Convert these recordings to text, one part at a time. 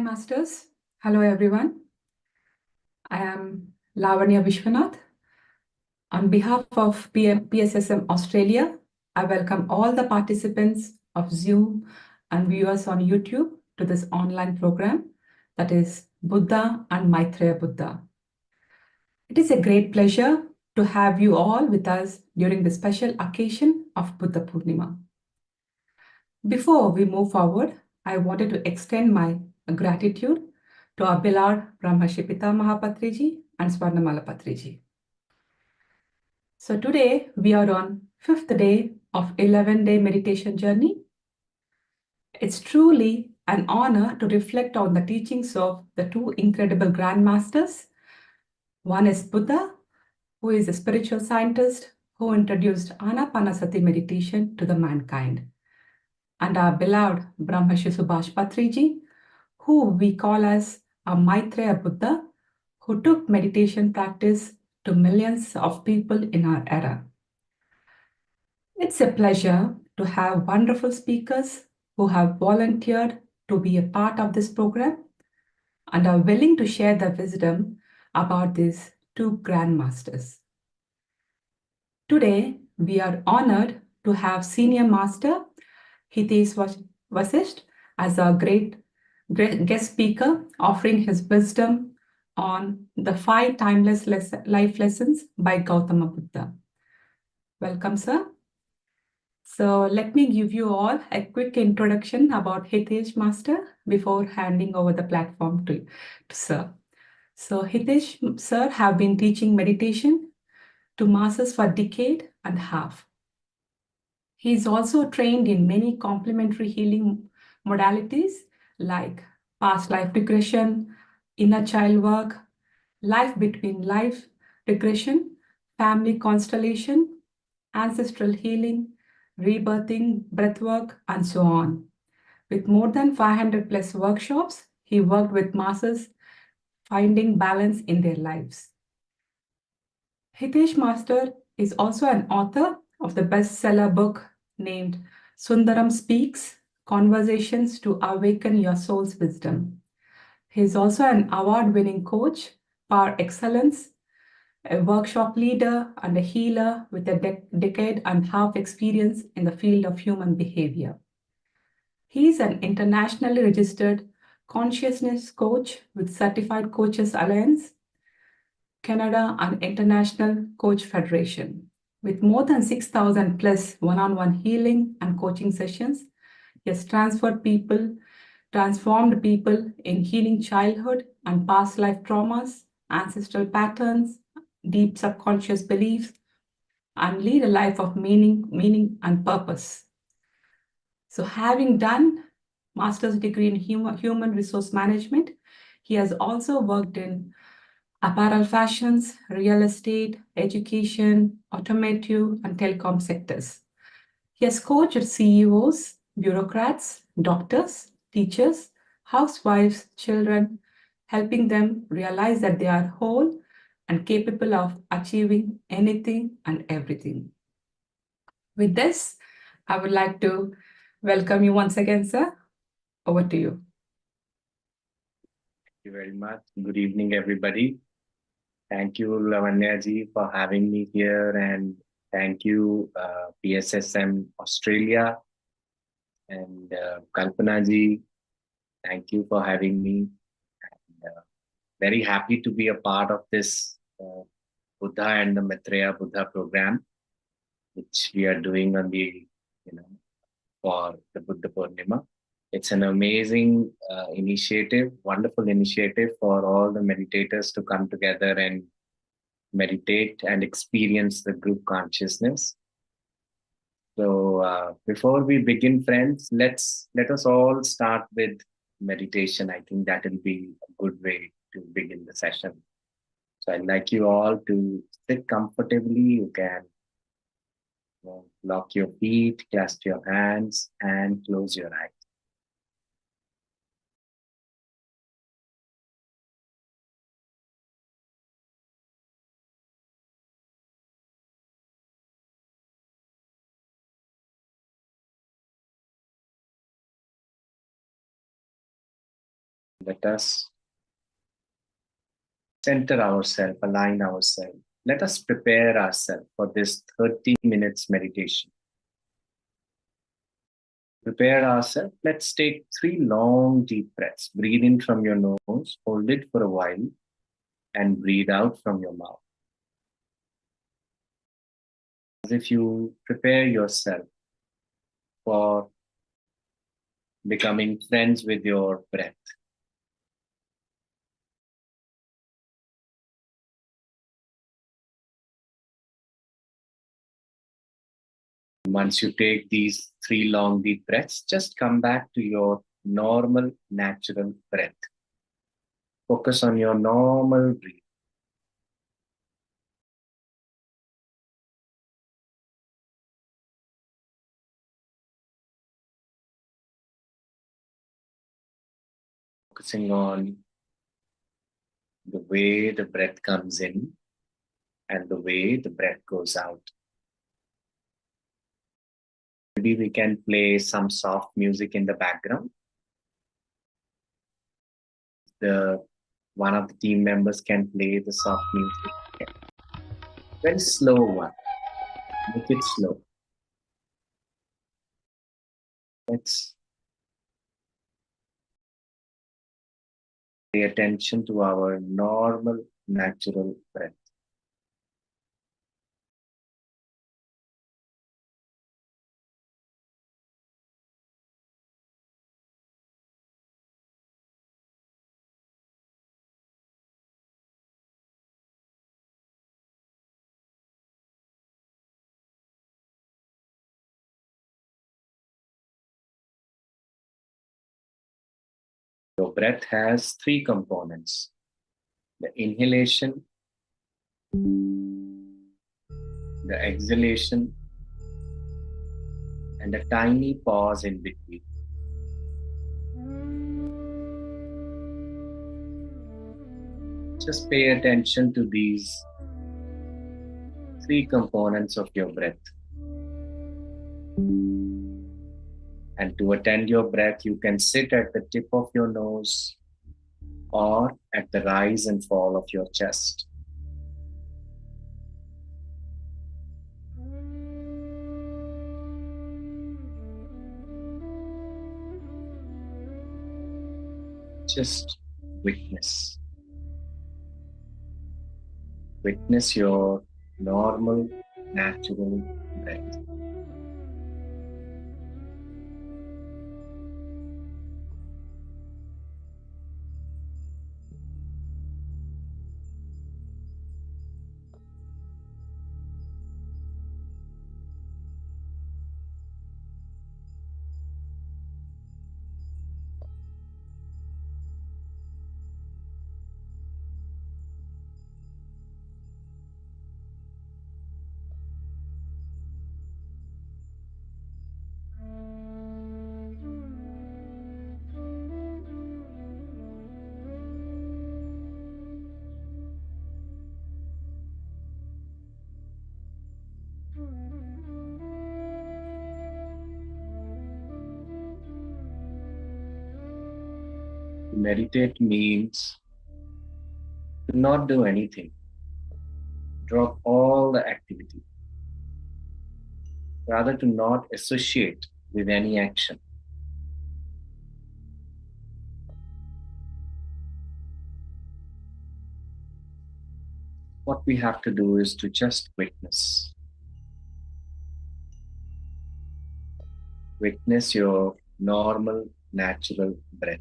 Masters. Hello, everyone. I am Lavanya Vishwanath. On behalf of PSSM Australia, I welcome all the participants of Zoom and viewers on YouTube to this online program that is Buddha and Maitreya Buddha. It is a great pleasure to have you all with us during the special occasion of Buddha Purnima. Before we move forward, I wanted to extend my gratitude to our beloved Brahmarshi Pitamaha Patriji and Swarnamala Patriji. So today we are on 5th day of 11-day meditation journey. It's truly an honor to reflect on the teachings of the two incredible grandmasters. One is Buddha, who is a spiritual scientist who introduced Anapanasati meditation to the mankind, and our beloved Brahmarshi Subhash Patriji, who we call as a Maitreya Buddha, who took meditation practice to millions of people in our era. It's a pleasure to have wonderful speakers who have volunteered to be a part of this program and are willing to share their wisdom about these two grandmasters. Today, we are honored to have Senior Master Hitesh Vashist as our great guest speaker, offering his wisdom on the 5 timeless life lessons by Gautham Buddha. Welcome, sir. So let me give you all a quick introduction about Hitesh Master before handing over the platform to sir. So Hitesh sir have been teaching meditation to masses for a decade and a half. He is also trained in many complementary healing modalities like past life regression, inner child work, life between life regression, family constellation, ancestral healing, rebirthing, breathwork, and so on. With more than 500 plus workshops, he worked with masses finding balance in their lives. Hitesh Master is also an author of the bestseller book named Sundaram Speaks, Conversations to Awaken Your Soul's Wisdom. He is also an award-winning coach, par excellence, a workshop leader, and a healer with a decade and a half experience in the field of human behavior. He is an internationally registered consciousness coach with Certified Coaches Alliance, Canada, and International Coach Federation. With more than 6,000 plus one-on-one healing and coaching sessions, he has transformed people in healing childhood and past life traumas, ancestral patterns, deep subconscious beliefs, and lead a life of meaning and purpose. So having done master's degree in human resource management, he has also worked in apparel fashions, real estate, education, automotive, and telecom sectors. He has coached CEOs, bureaucrats, doctors, teachers, housewives, children, helping them realize that they are whole and capable of achieving anything and everything. With this, I would like to welcome you once again, sir. Over to you. Thank you very much. Good evening, everybody. Thank you, Lavanya-ji, for having me here, and thank you, PSSM Australia, and Kalpana-ji. Thank you for having me. And, very happy to be a part of this Buddha and the Maitreya Buddha program, which we are doing on the, for the Buddha Purnima. It's an amazing initiative, wonderful initiative for all the meditators to come together and meditate and experience the group consciousness. So before we begin, friends, let us all start with meditation. I think that will be a good way to begin the session. So I'd like you all to sit comfortably. You can lock your feet, clasp your hands, and close your eyes. Let us center ourselves, align ourselves. Let us prepare ourselves for this 30 minutes meditation. Prepare ourselves. Let's take 3 long, deep breaths. Breathe in from your nose, hold it for a while, and breathe out from your mouth. As if you prepare yourself for becoming friends with your breath. Once you take these 3 long, deep breaths, just come back to your normal, natural breath. Focus on your normal breathing. Focusing on the way the breath comes in and the way the breath goes out. Maybe we can play some soft music in the background. One of the team members can play the soft music. Very slow one. Make it slow. Let's pay attention to our normal, natural breath. Your breath has 3 components: the inhalation, the exhalation, and a tiny pause in between. Just pay attention to these 3 components of your breath. And to attend your breath, you can sit at the tip of your nose or at the rise and fall of your chest. Just witness. Witness your normal, natural breath. To meditate means to not do anything. Drop all the activity. Rather, to not associate with any action. What we have to do is to just witness. Witness your normal, natural breath.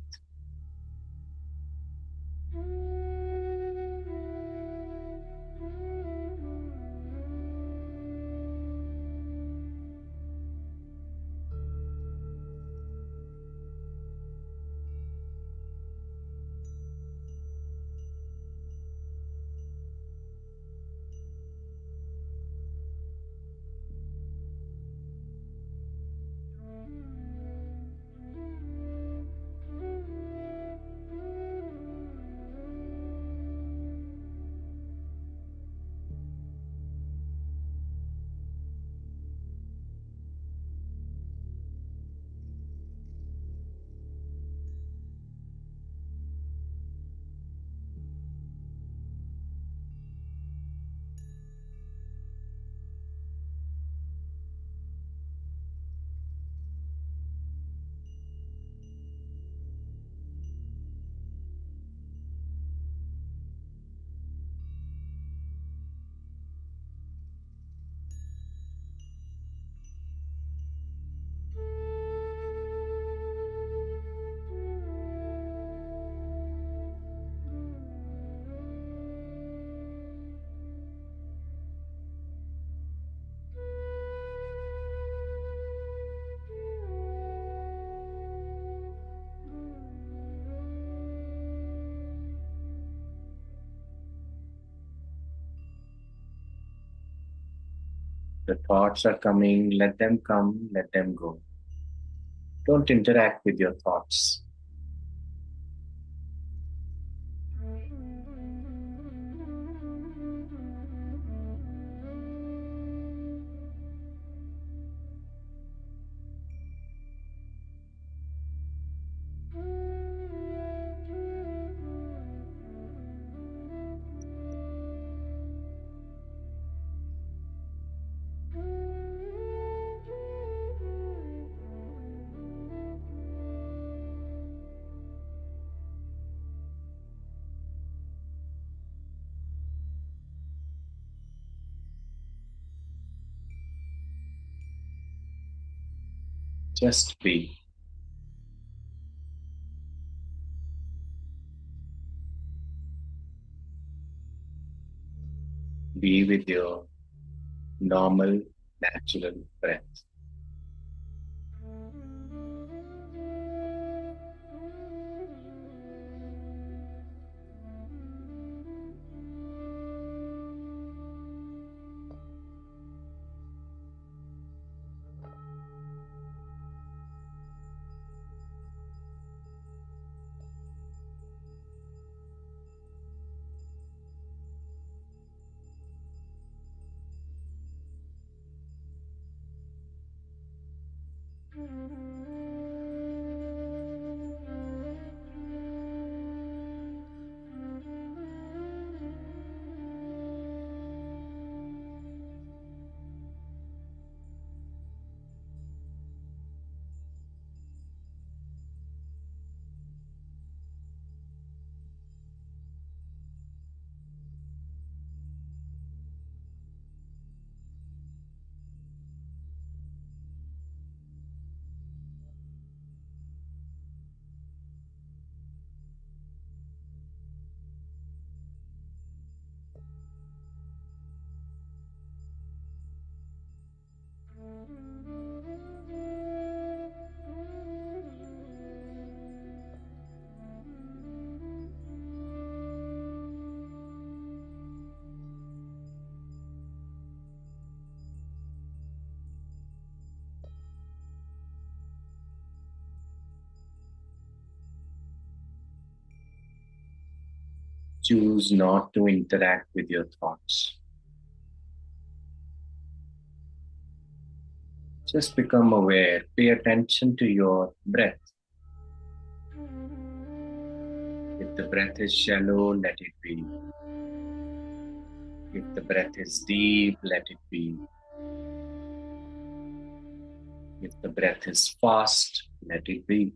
the thoughts are coming, let them come, let them go. Don't interact with your thoughts. Just be. Be with your normal, natural breath. Choose not to interact with your thoughts. Just become aware. Pay attention to your breath. If the breath is shallow, let it be. If the breath is deep, let it be. If the breath is fast, let it be.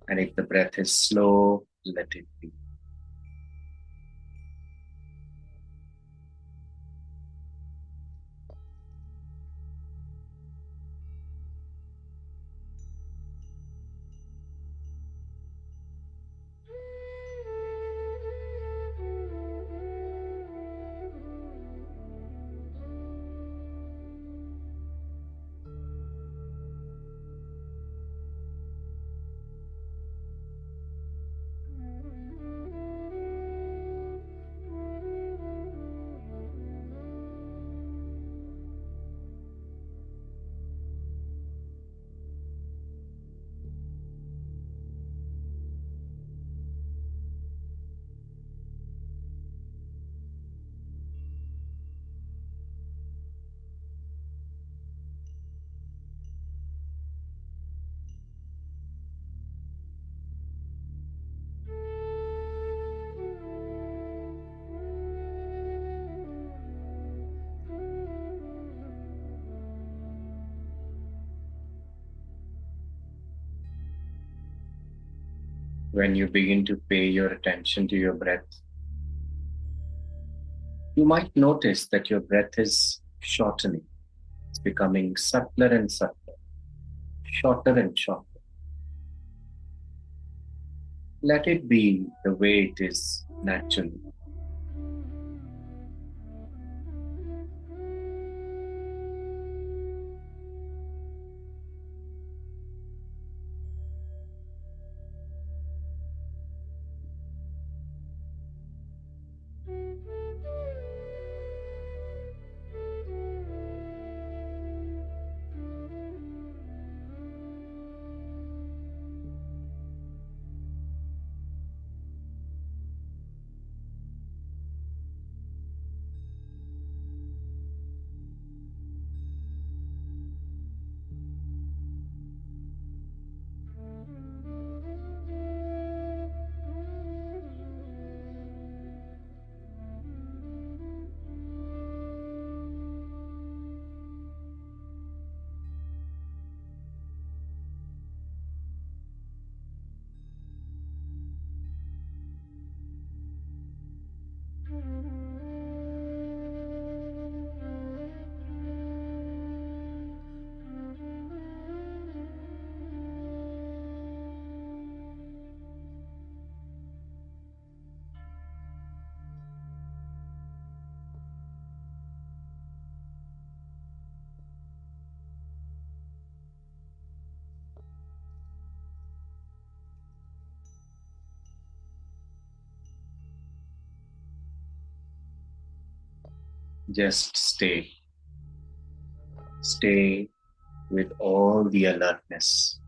And if the breath is slow, let it be. When you begin to pay your attention to your breath, you might notice that your breath is shortening. It's becoming subtler and subtler, shorter and shorter. Let it be the way it is naturally. Just stay. Stay with all the alertness.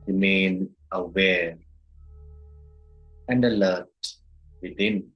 Remain aware and alert within.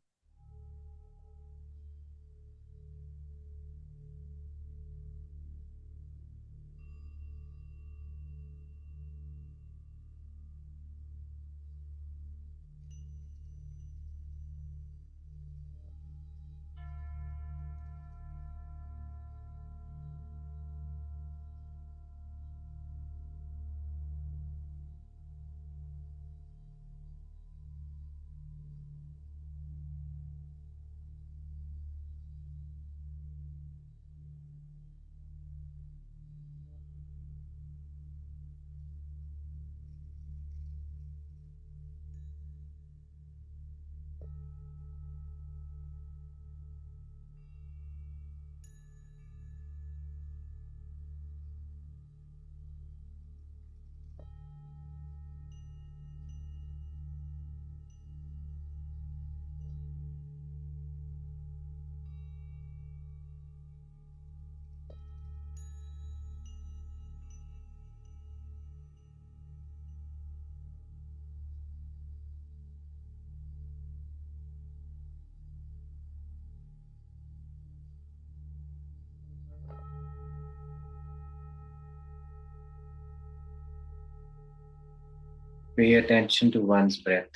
Pay attention to one's breath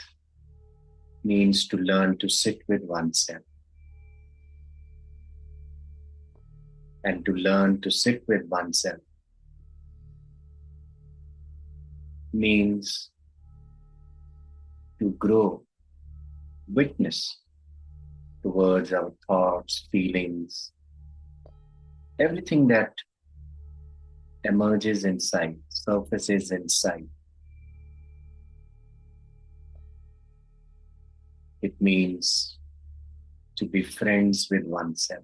means to learn to sit with oneself. And to learn to sit with oneself means to grow witness towards our thoughts, feelings, everything that emerges inside, surfaces inside. It means to be friends with oneself.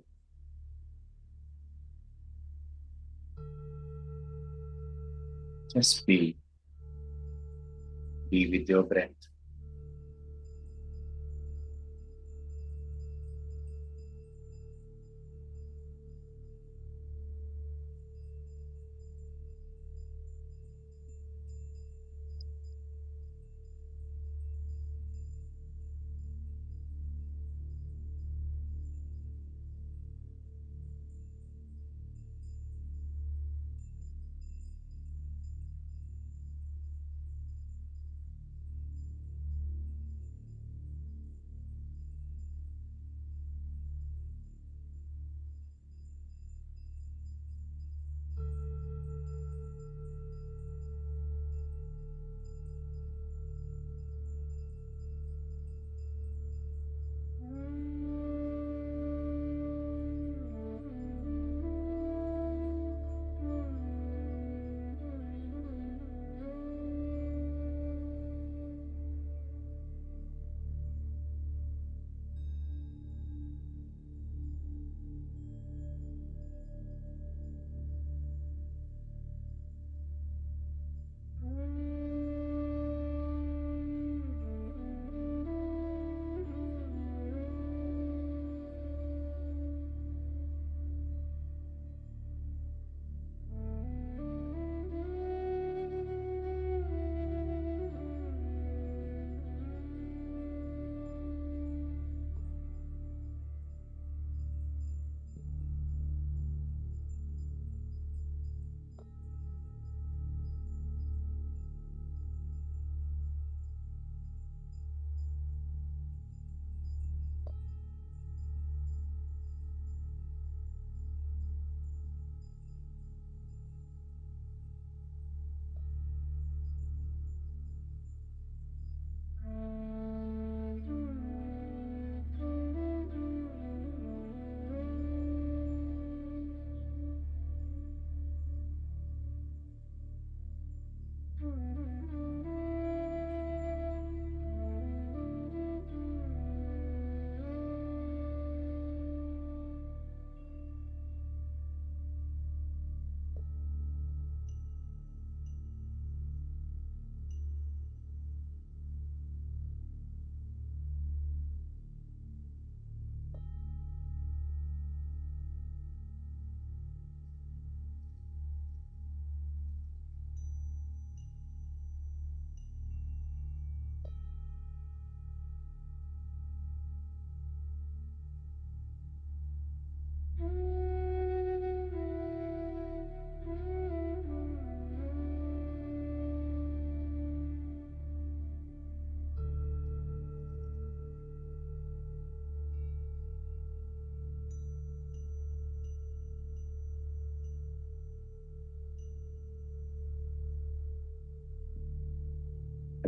Just be with your breath.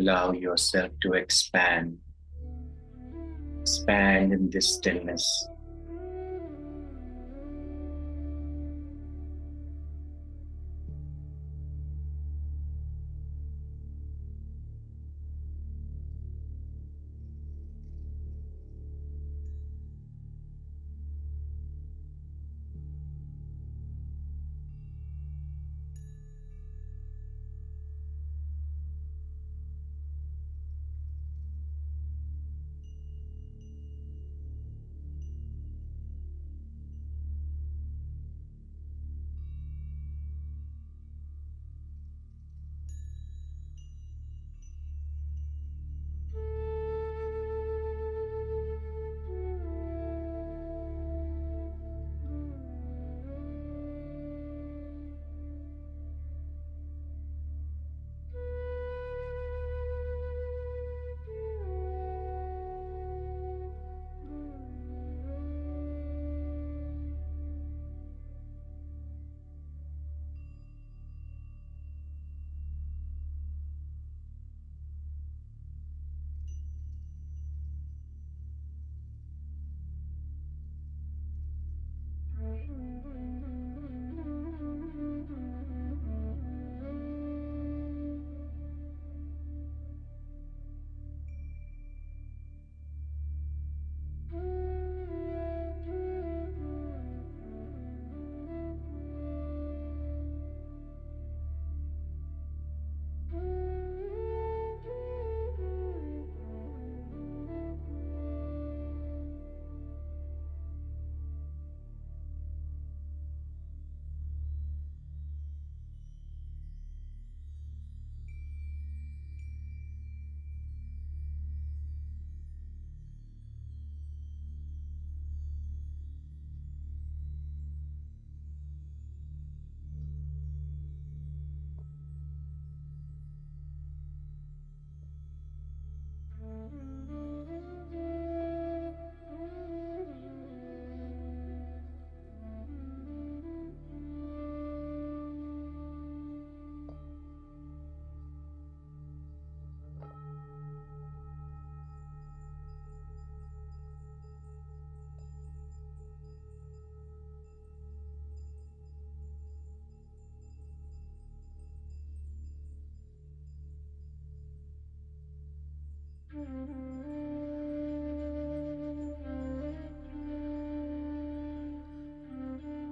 Allow yourself to expand in this stillness.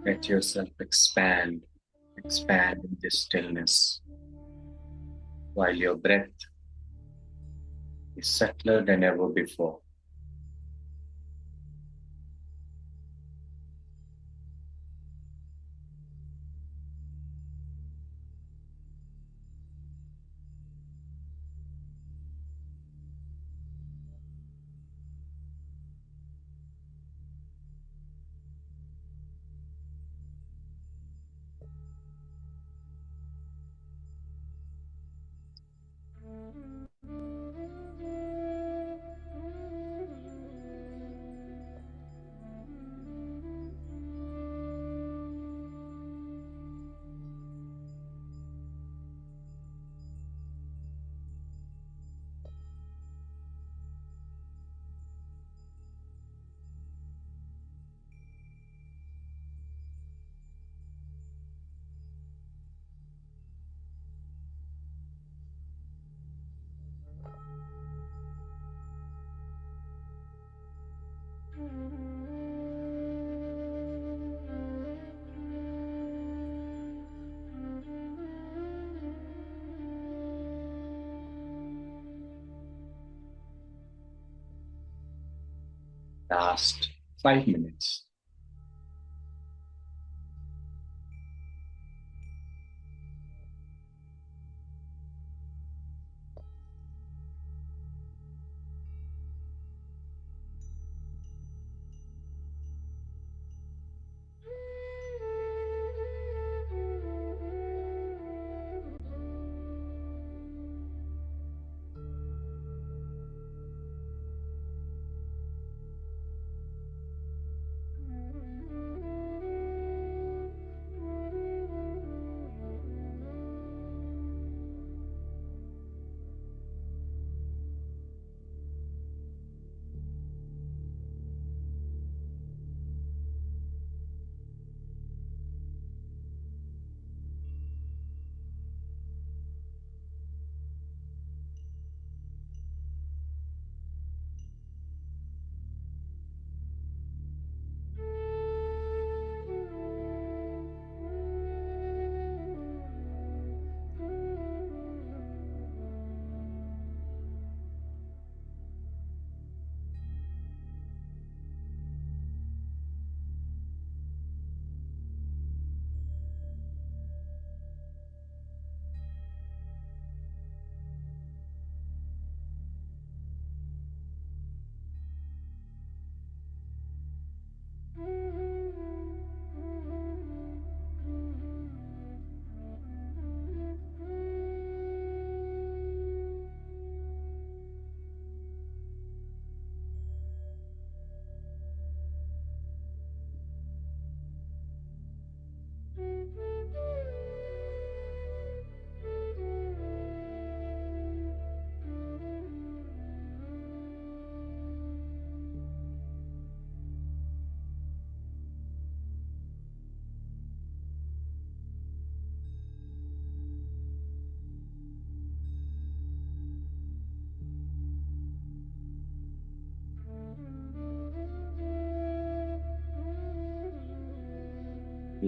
Let yourself expand in this stillness while your breath is subtler than ever before. Last 5 minutes.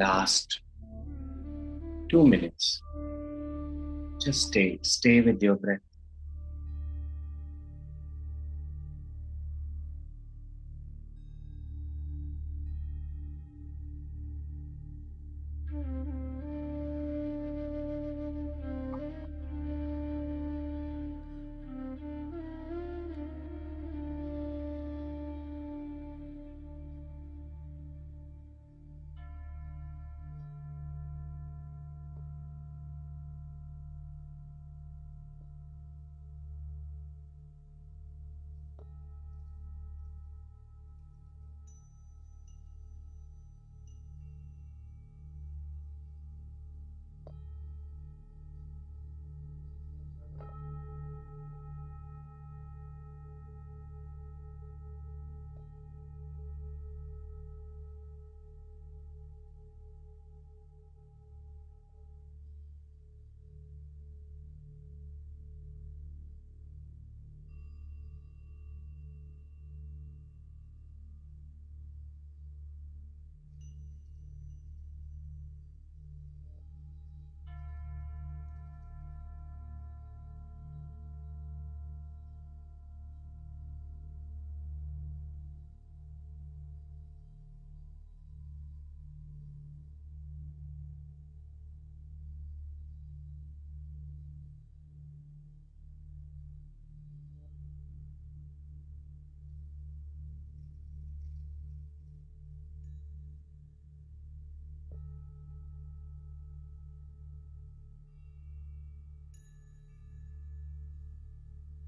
last 2 minutes. Just stay with your breath.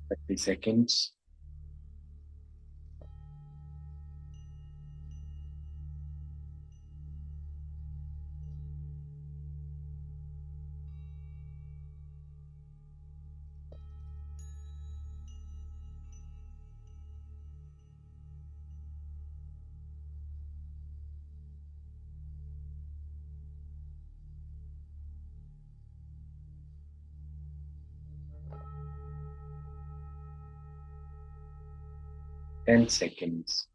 For 30 seconds. Ten seconds.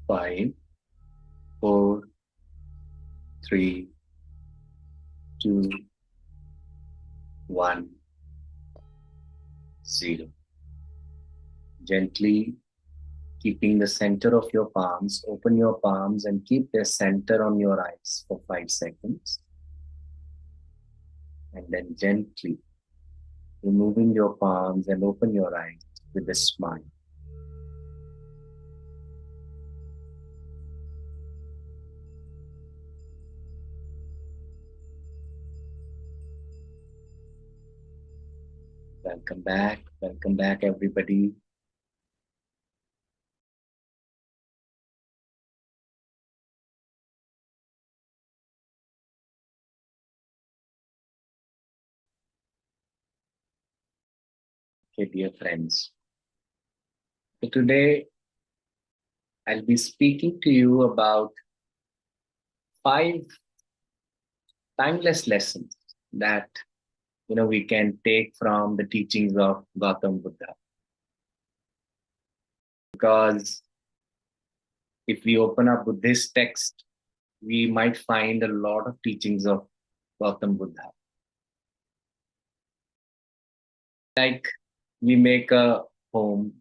5, 4, 3, 2, 1, 0. Gently keeping the center of your palms, open your palms and keep their center on your eyes for 5 seconds. And then gently removing your palms and open your eyes with a smile. Welcome back everybody. Okay, dear friends. So today I'll be speaking to you about 5 timeless lessons that we can take from the teachings of Gautham Buddha. Because if we open up Buddhist text, we might find a lot of teachings of Gautham Buddha. Like we make a home,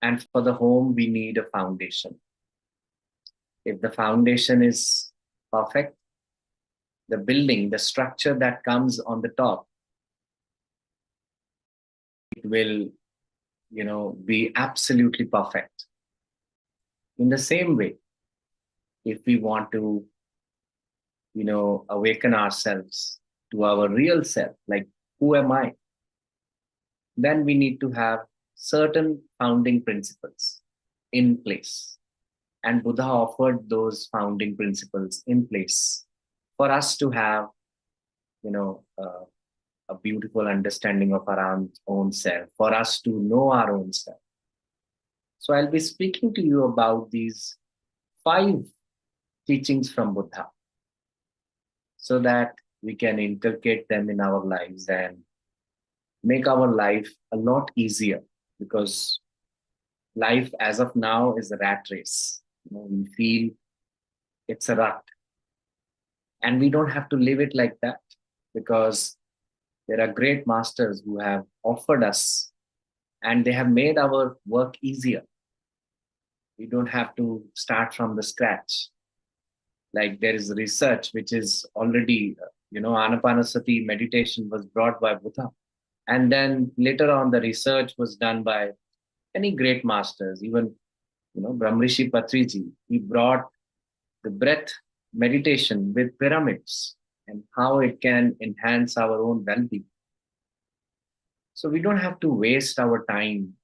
and for the home we need a foundation. If the foundation is perfect, the building, the structure that comes on the top, it will, be absolutely perfect. In the same way, if we want to, awaken ourselves to our real self, like who am I? Then we need to have certain founding principles in place. And Buddha offered those founding principles in place for us to have, a beautiful understanding of our own self, for us to know our own self. So I'll be speaking to you about these 5 teachings from Buddha. so that we can inculcate them in our lives and make our life a lot easier, because life as of now is a rat race. We feel it's a rut, and we don't have to live it like that, because there are great masters who have offered us and they have made our work easier. We don't have to start from the scratch. Like there is research which is already, Anapanasati meditation was brought by Buddha. And then later on, the research was done by many great masters, even, Brahmrishi Patriji. He brought the breath meditation with pyramids and how it can enhance our own well-being. So we don't have to waste our time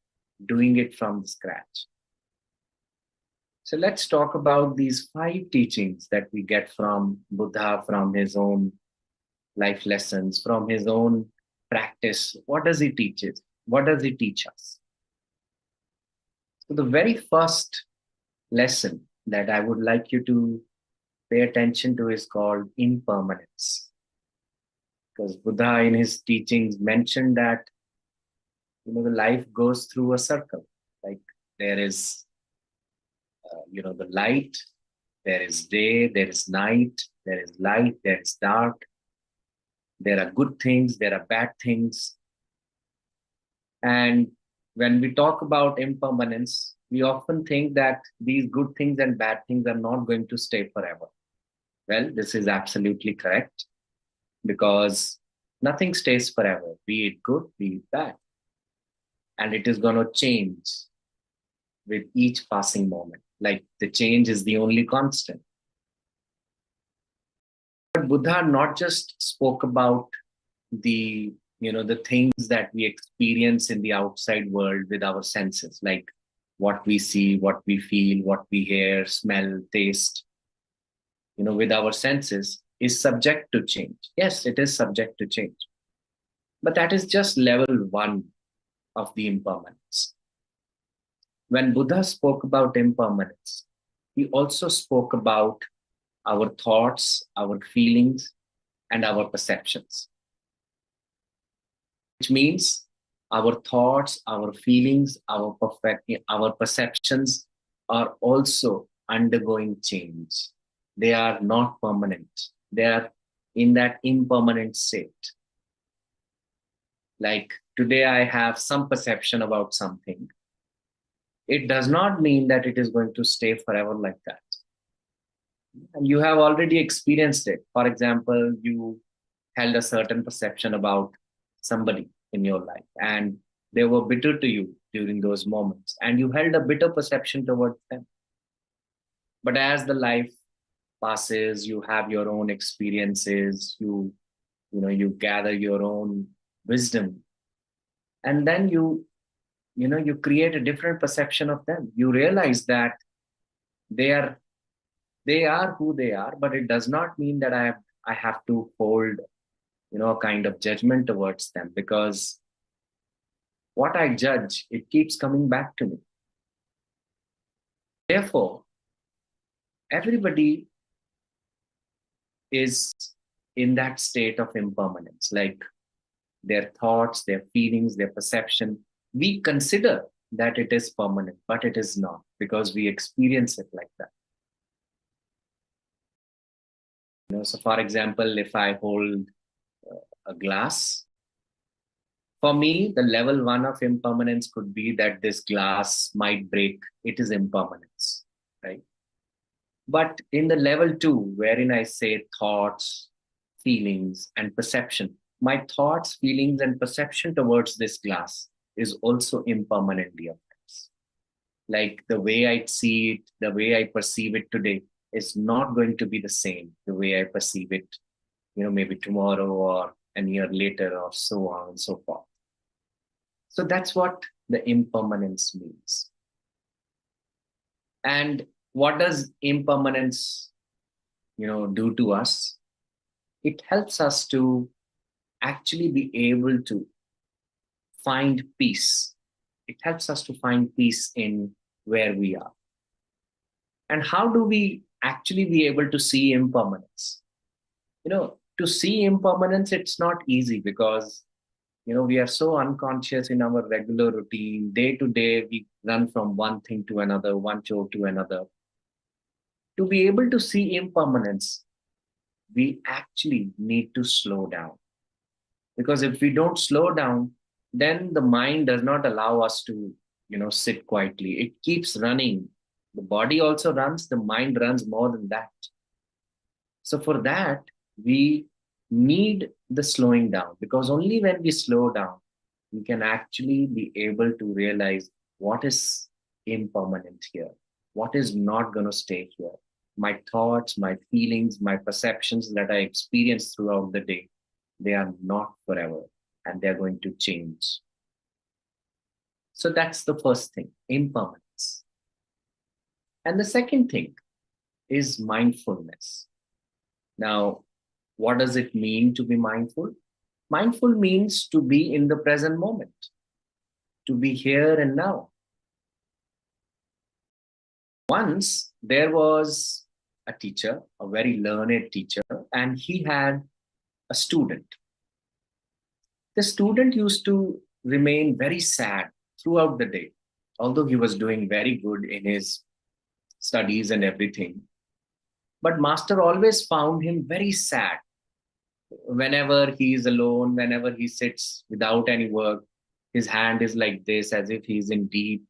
doing it from the scratch. So let's talk about these 5 teachings that we get from Buddha, from his own life lessons, from his own practice. What does he teach us? What does he teach us? So the very first lesson that I would like you to pay attention to is called impermanence. Because Buddha in his teachings mentioned that, the life goes through a circle. Like there is, the light, there is day, there is night, there is light, there is dark. There are good things, there are bad things. And when we talk about impermanence, we often think that these good things and bad things are not going to stay forever. Well, this is absolutely correct, because nothing stays forever, be it good, be it bad. And it is going to change with each passing moment. Like the change is the only constant. But Buddha not just spoke about the things that we experience in the outside world with our senses, like what we see, what we feel, what we hear, smell, taste, with our senses is subject to change. Yes, it is subject to change. But that is just level 1 of the impermanence. When Buddha spoke about impermanence, he also spoke about our thoughts, our feelings, and our perceptions. Which means our thoughts, our feelings, our perceptions are also undergoing change. They are not permanent. They are in that impermanent state. Like today I have some perception about something. It does not mean that it is going to stay forever like that. And you have already experienced it. For example, you held a certain perception about somebody in your life and they were bitter to you during those moments, and you held a bitter perception towards them. But as the life passes, you have your own experiences, you gather your own wisdom, and then you create a different perception of them. You realize that they are who they are, but it does not mean that I have to hold a kind of judgment towards them, because what I judge, it keeps coming back to me. Therefore, everybody is in that state of impermanence, like their thoughts, their feelings, their perception. We consider that it is permanent, but it is not, because we experience it like that. So for example, if I hold a glass, for me, the level 1 of impermanence could be that this glass might break. It is impermanence, right? But in the level 2, wherein I say thoughts, feelings, and perception, my thoughts, feelings, and perception towards this glass is also impermanent, dear friends. Like the way I see it, the way I perceive it today is not going to be the same the way I perceive it, maybe tomorrow or a year later, or so on and so forth. So that's what the impermanence means. And what does impermanence, do to us? It helps us to actually be able to find peace. It helps us to find peace in where we are. And how do we actually be able to see impermanence? To see impermanence, it's not easy because, we are so unconscious in our regular routine. Day to day, we run from one thing to another, one chore to another. To be able to see impermanence, we actually need to slow down. Because if we don't slow down, then the mind does not allow us to, sit quietly. It keeps running. The body also runs, the mind runs more than that. So for that, we need the slowing down, because only when we slow down, we can actually be able to realize what is impermanent here, what is not going to stay here. My thoughts, my feelings, my perceptions that I experience throughout the day, they are not forever and they're going to change. So that's the first thing, impermanence. And the second thing is mindfulness. Now, what does it mean to be mindful? Mindful means to be in the present moment, to be here and now. Once there was a teacher, a very learned teacher, and he had a student. The student used to remain very sad throughout the day, although he was doing very good in his studies and everything. But master always found him very sad whenever he is alone, whenever he sits without any work. His hand is like this, as if he's in deep,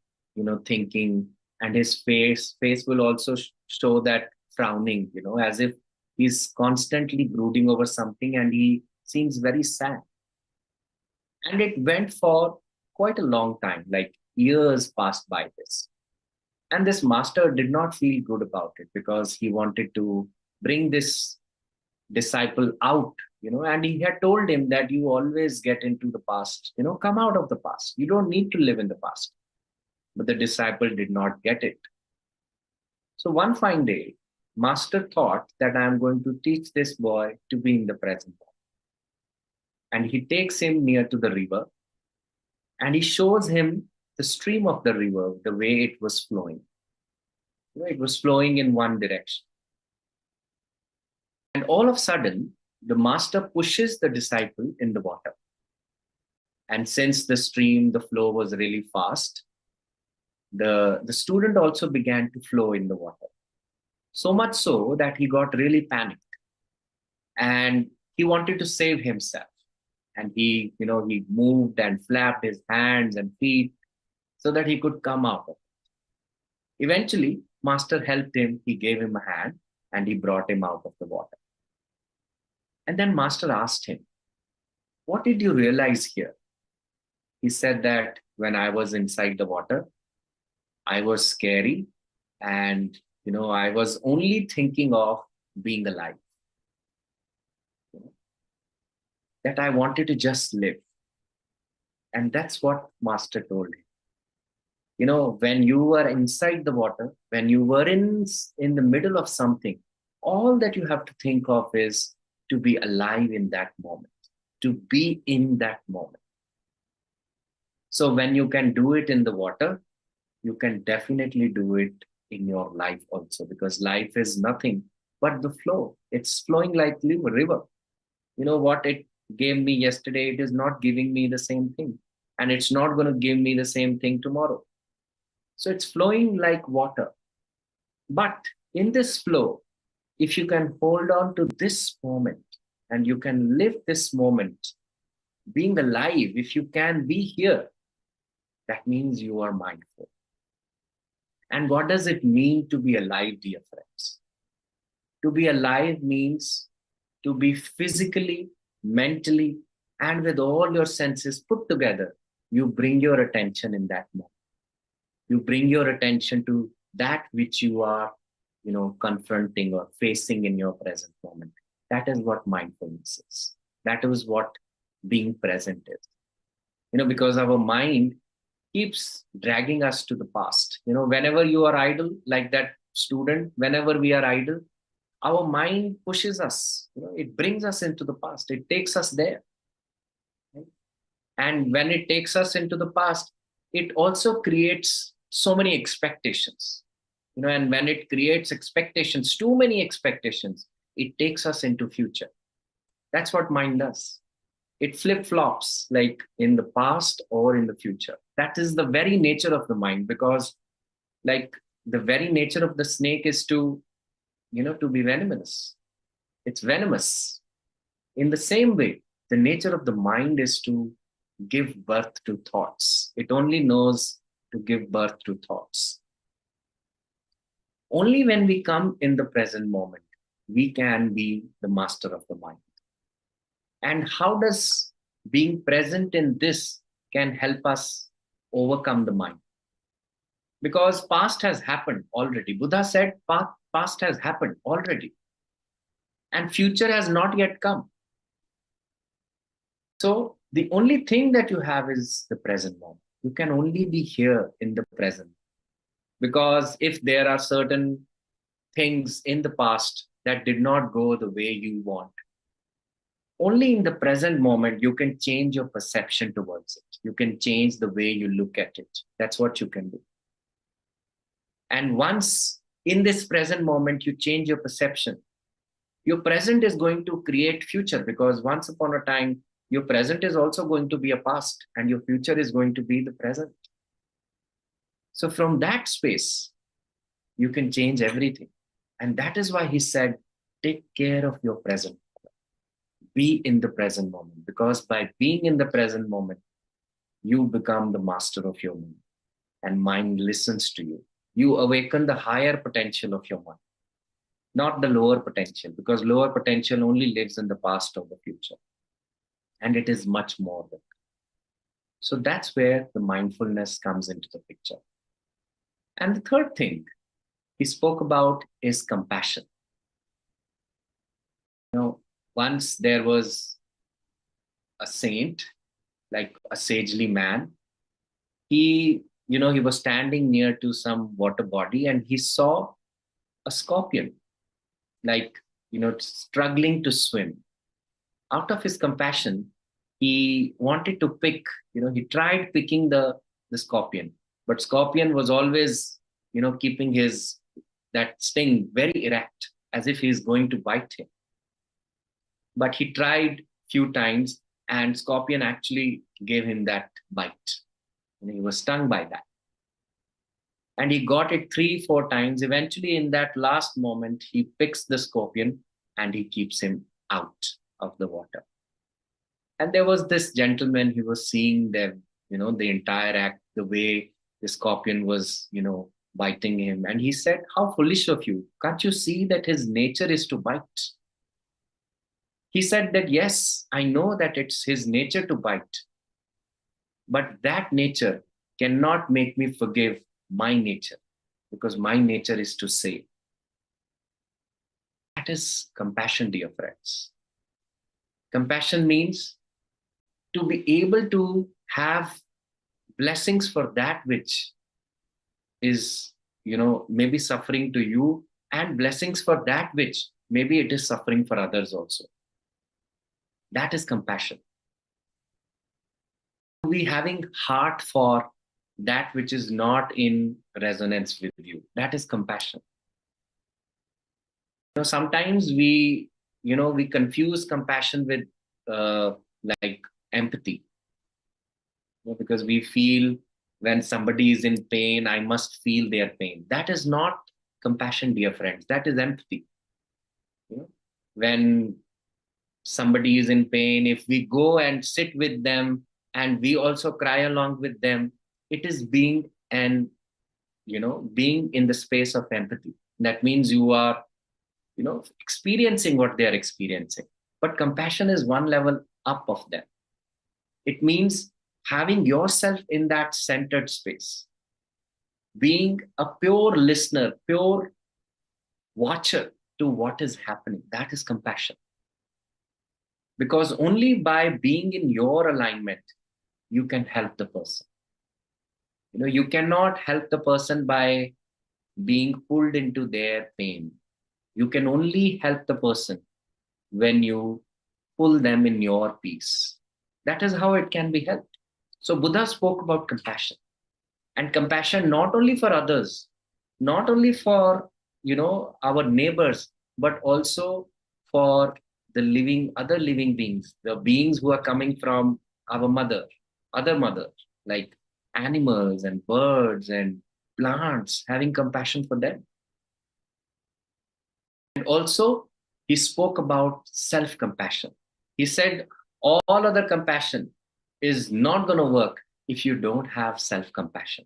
thinking, and his face will also show that frowning, as if he's constantly brooding over something, and he seems very sad. And it went for quite a long time, like years passed by this. And this master did not feel good about it, because he wanted to bring this disciple out, and he had told him that you always get into the past, come out of the past. You don't need to live in the past. But the disciple did not get it. So one fine day, master thought that I am going to teach this boy to be in the present. And he takes him near to the river, and he shows him the stream of the river, the way it was flowing. It was flowing in one direction. And all of a sudden, the master pushes the disciple in the water. And since the stream, the flow was really fast, the student also began to flow in the water. So much so that he got really panicked. And he wanted to save himself. And he moved and flapped his hands and feet so that he could come out of it. Eventually, master helped him. He gave him a hand and he brought him out of the water. And then master asked him, what did you realize here? He said that when I was inside the water, I was scary, and I was only thinking of being alive. That I wanted to just live. And that's what master told him. When you were inside the water, when you were in the middle of something, all that you have to think of is to be alive in that moment, to be in that moment. So when you can do it in the water, you can definitely do it in your life also, because life is nothing but the flow. It's flowing like a river. What it gave me yesterday, it is not giving me the same thing. And it's not going to give me the same thing tomorrow. So it's flowing like water. But in this flow, if you can hold on to this moment and you can live this moment, being alive, if you can be here, that means you are mindful. And what does it mean to be alive, dear friends? To be alive means to be physically, mentally, and with all your senses put together. You bring your attention in that moment. You bring your attention to that which you are, confronting or facing in your present moment. That is what mindfulness is. That is what being present is. Because our mind keeps dragging us to the past. Whenever you are idle, like that student, whenever we are idle, our mind pushes us. It brings us into the past. It takes us there. Right? And when it takes us into the past, it also creates so many expectations. And when it creates expectations, too many expectations, it takes us into future. That's what mind does. It flip-flops, like in the past or in the future. That is the very nature of the mind, because like the very nature of the snake is to, to be venomous. It's venomous. In the same way, the nature of the mind is to give birth to thoughts. It only knows to give birth to thoughts. Only when we come in the present moment, we can be the master of the mind. And how does being present in this can help us overcome the mind? Because past has happened already. Buddha said past has happened already, and future has not yet come. So the only thing that you have is the present moment. You can only be here in the present. Because if there are certain things in the past that did not go the way you want, only in the present moment you can change your perception towards it. You can change the way you look at it. That's what you can do. And once in this present moment you change your perception, your present is going to create future, because once upon a time your present is also going to be a past and your future is going to be the present. So from that space, you can change everything. And that is why he said, take care of your present. Be in the present moment, because by being in the present moment, you become the master of your mind, and mind listens to you. You awaken the higher potential of your mind, not the lower potential, because lower potential only lives in the past or the future. And it is much more than that. So that's where the mindfulness comes into the picture. And the third thing he spoke about is compassion. Once there was a saint, like a sagely man. He was standing near to some water body, and he saw a scorpion, like, struggling to swim. Out of his compassion, he wanted to pick, he tried picking the scorpion, but scorpion was always, keeping that sting very erect, as if he's going to bite him. But he tried few times, and scorpion actually gave him that bite. And he was stung by that. And he got it 3-4 times. Eventually, in that last moment, he picks the scorpion and he keeps him out of the water. And there was this gentleman, he was seeing them, the entire act, the way the scorpion was, biting him. And he said, how foolish of you. Can't you see that his nature is to bite? He said that, yes, I know that it's his nature to bite, but that nature cannot make me forgive my nature, because my nature is to save. That is compassion, dear friends. Compassion means to be able to have blessings for that which is, maybe suffering to you, and blessings for that which maybe it is suffering for others also. That is compassion. We having heart for that which is not in resonance with you. That is compassion. Sometimes we confuse compassion with like empathy. Because we feel when somebody is in pain, I must feel their pain. That is not compassion, dear friends. That is empathy. When somebody is in pain, if we go and sit with them and we also cry along with them, it is being in the space of empathy. That means you are, experiencing what they are experiencing. But compassion is one level up of them. It means having yourself in that centered space, being a pure listener, pure watcher to what is happening. That is compassion. Because only by being in your alignment, you can help the person. You cannot help the person by being pulled into their pain. You can only help the person when you pull them in your peace. That is how it can be helped. So Buddha spoke about compassion. And compassion not only for others, not only for, our neighbors, but also for the other living beings, the beings who are coming from our other mother, like animals and birds and plants, having compassion for them. And also, he spoke about self-compassion. He said, all other compassion is not going to work if you don't have self-compassion.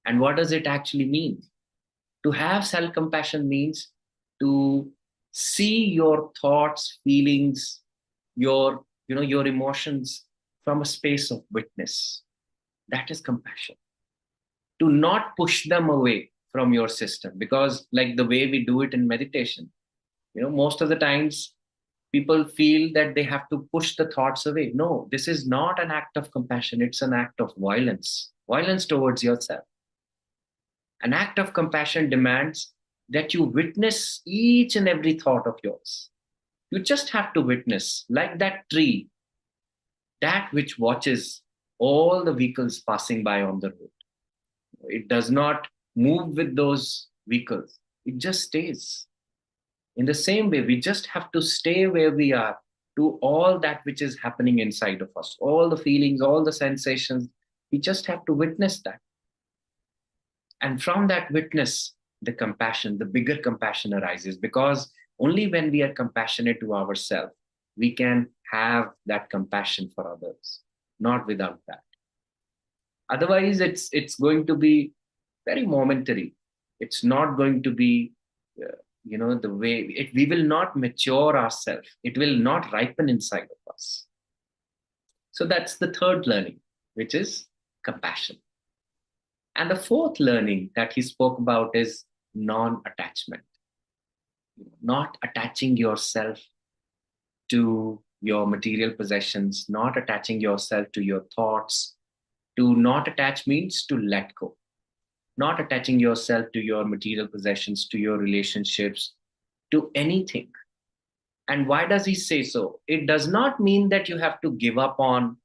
And what does it actually mean? To have self-compassion means to see your thoughts, feelings, your emotions from a space of witness. That is compassion. To not push them away from your system, because like the way we do it in meditation, most of the times people feel that they have to push the thoughts away. No, this is not an act of compassion. It's an act of violence towards yourself. An act of compassion demands that you witness each and every thought of yours. You just have to witness, like that tree, that which watches all the vehicles passing by on the road. It does not move with those vehicles, it just stays. In the same way, we just have to stay where we are to all that which is happening inside of us, all the feelings, all the sensations. We just have to witness that. And from that witness, the compassion, the bigger compassion arises, because only when we are compassionate to ourselves, we can have that compassion for others, not without that. Otherwise, it's going to be very momentary. It's not going to be, the way we will not mature ourselves. It will not ripen inside of us. So that's the third learning, which is compassion. And the fourth learning that he spoke about is non-attachment. Not attaching yourself to your material possessions, not attaching yourself to your thoughts. To not attach means to let go. Not attaching yourself to your material possessions, to your relationships, to anything. And why does he say so? It does not mean that you have to give up on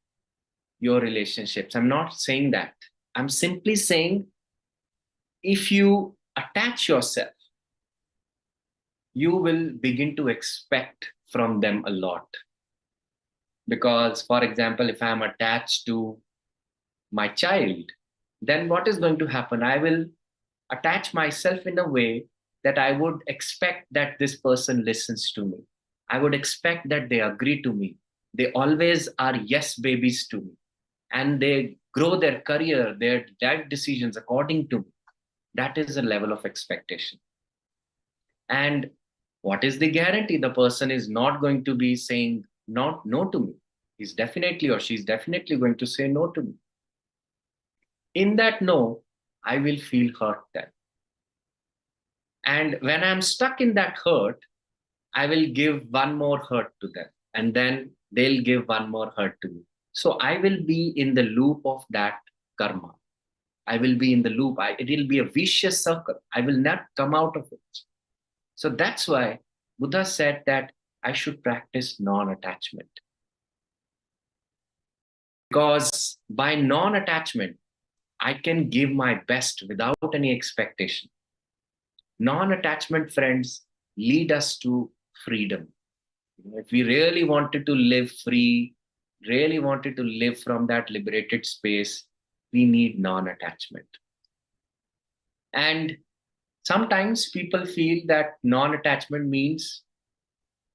your relationships. I'm not saying that. I'm simply saying, if you attach yourself, you will begin to expect from them a lot. Because, for example, if I'm attached to my child, then what is going to happen? I will attach myself in a way that I would expect that this person listens to me. I would expect that they agree to me. They always are yes babies to me. And they grow their career, their life decisions according to me. That is a level of expectation. And what is the guarantee? The person is not going to be saying no to me. He's definitely, or she's definitely going to say no to me. In that no, I will feel hurt then. And when I'm stuck in that hurt, I will give one more hurt to them. And then they'll give one more hurt to me. So I will be in the loop of that karma. I will be in the loop. It will be a vicious circle. I will not come out of it. So that's why Buddha said that I should practice non-attachment. Because by non-attachment, I can give my best without any expectation. Non-attachment, friends, lead us to freedom. If we really wanted to live free, really wanted to live from that liberated space, we need non-attachment. And sometimes people feel that non-attachment means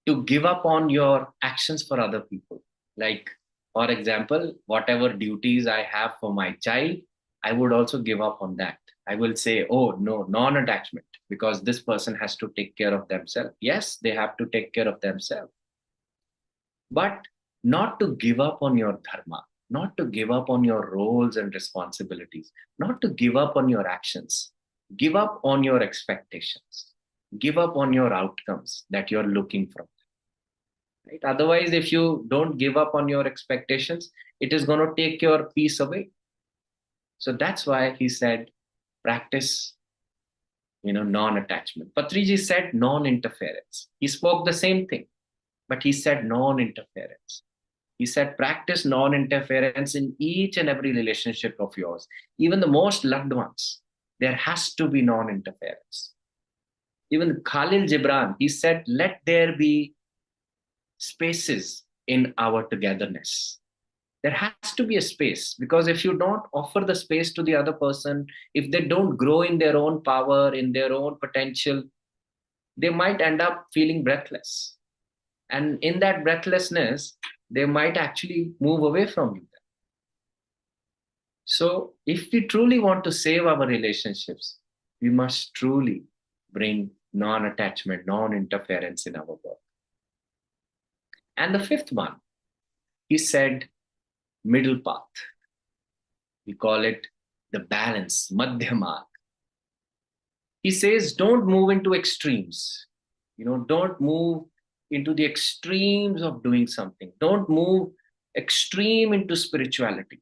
to give up on your actions for other people. Like, for example, whatever duties I have for my child, I would also give up on that. I will say, oh, no, non-attachment, because this person has to take care of themselves. Yes, they have to take care of themselves. But not to give up on your dharma, not to give up on your roles and responsibilities, not to give up on your actions, give up on your expectations, give up on your outcomes that you're looking for. Right? Otherwise, if you don't give up on your expectations, it is going to take your peace away. So that's why he said, practice, non-attachment. Patriji said non-interference. He spoke the same thing, but he said non-interference. He said, practice non-interference in each and every relationship of yours, even the most loved ones. There has to be non-interference. Even Khalil Gibran, he said, let there be spaces in our togetherness. There has to be a space, because if you don't offer the space to the other person, if they don't grow in their own power, in their own potential, they might end up feeling breathless. And in that breathlessness, they might actually move away from you. So, if we truly want to save our relationships, we must truly bring non attachment, non interference in our work. And the fifth one, he said, middle path. We call it the balance, madhya. He says, don't move into extremes. Don't move into the extremes of doing something. Don't move extreme into spirituality.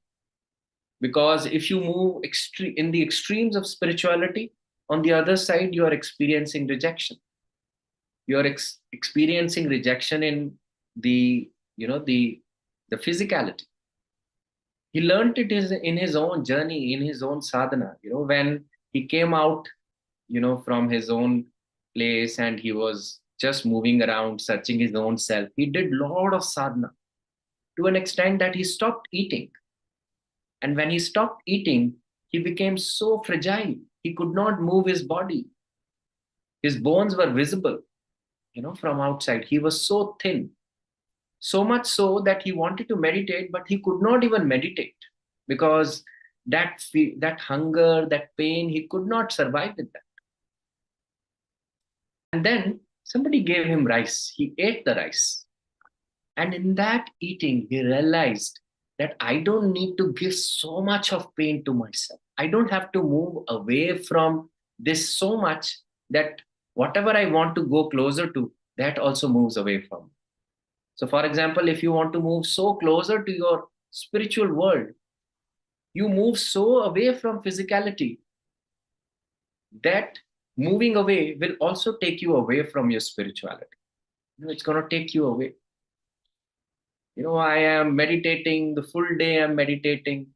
Because if you move in the extremes of spirituality, on the other side, you are experiencing rejection. You are experiencing rejection in the physicality. He learned it in his own journey, in his own sadhana. When he came out, from his own place, and he was just moving around, searching his own self. He did a lot of sadhana to an extent that he stopped eating. And when he stopped eating, he became so fragile. He could not move his body. His bones were visible, from outside. He was so thin. So much so that he wanted to meditate, but he could not even meditate, because that hunger, that pain, he could not survive with that. And then somebody gave him rice. He ate the rice. And in that eating, he realized that I don't need to give so much of pain to myself. I don't have to move away from this so much that whatever I want to go closer to, that also moves away from me. So, for example, if you want to move so closer to your spiritual world, you move so away from physicality that moving away will also take you away from your spirituality. It's going to take you away. I am meditating the full day. I'm meditating.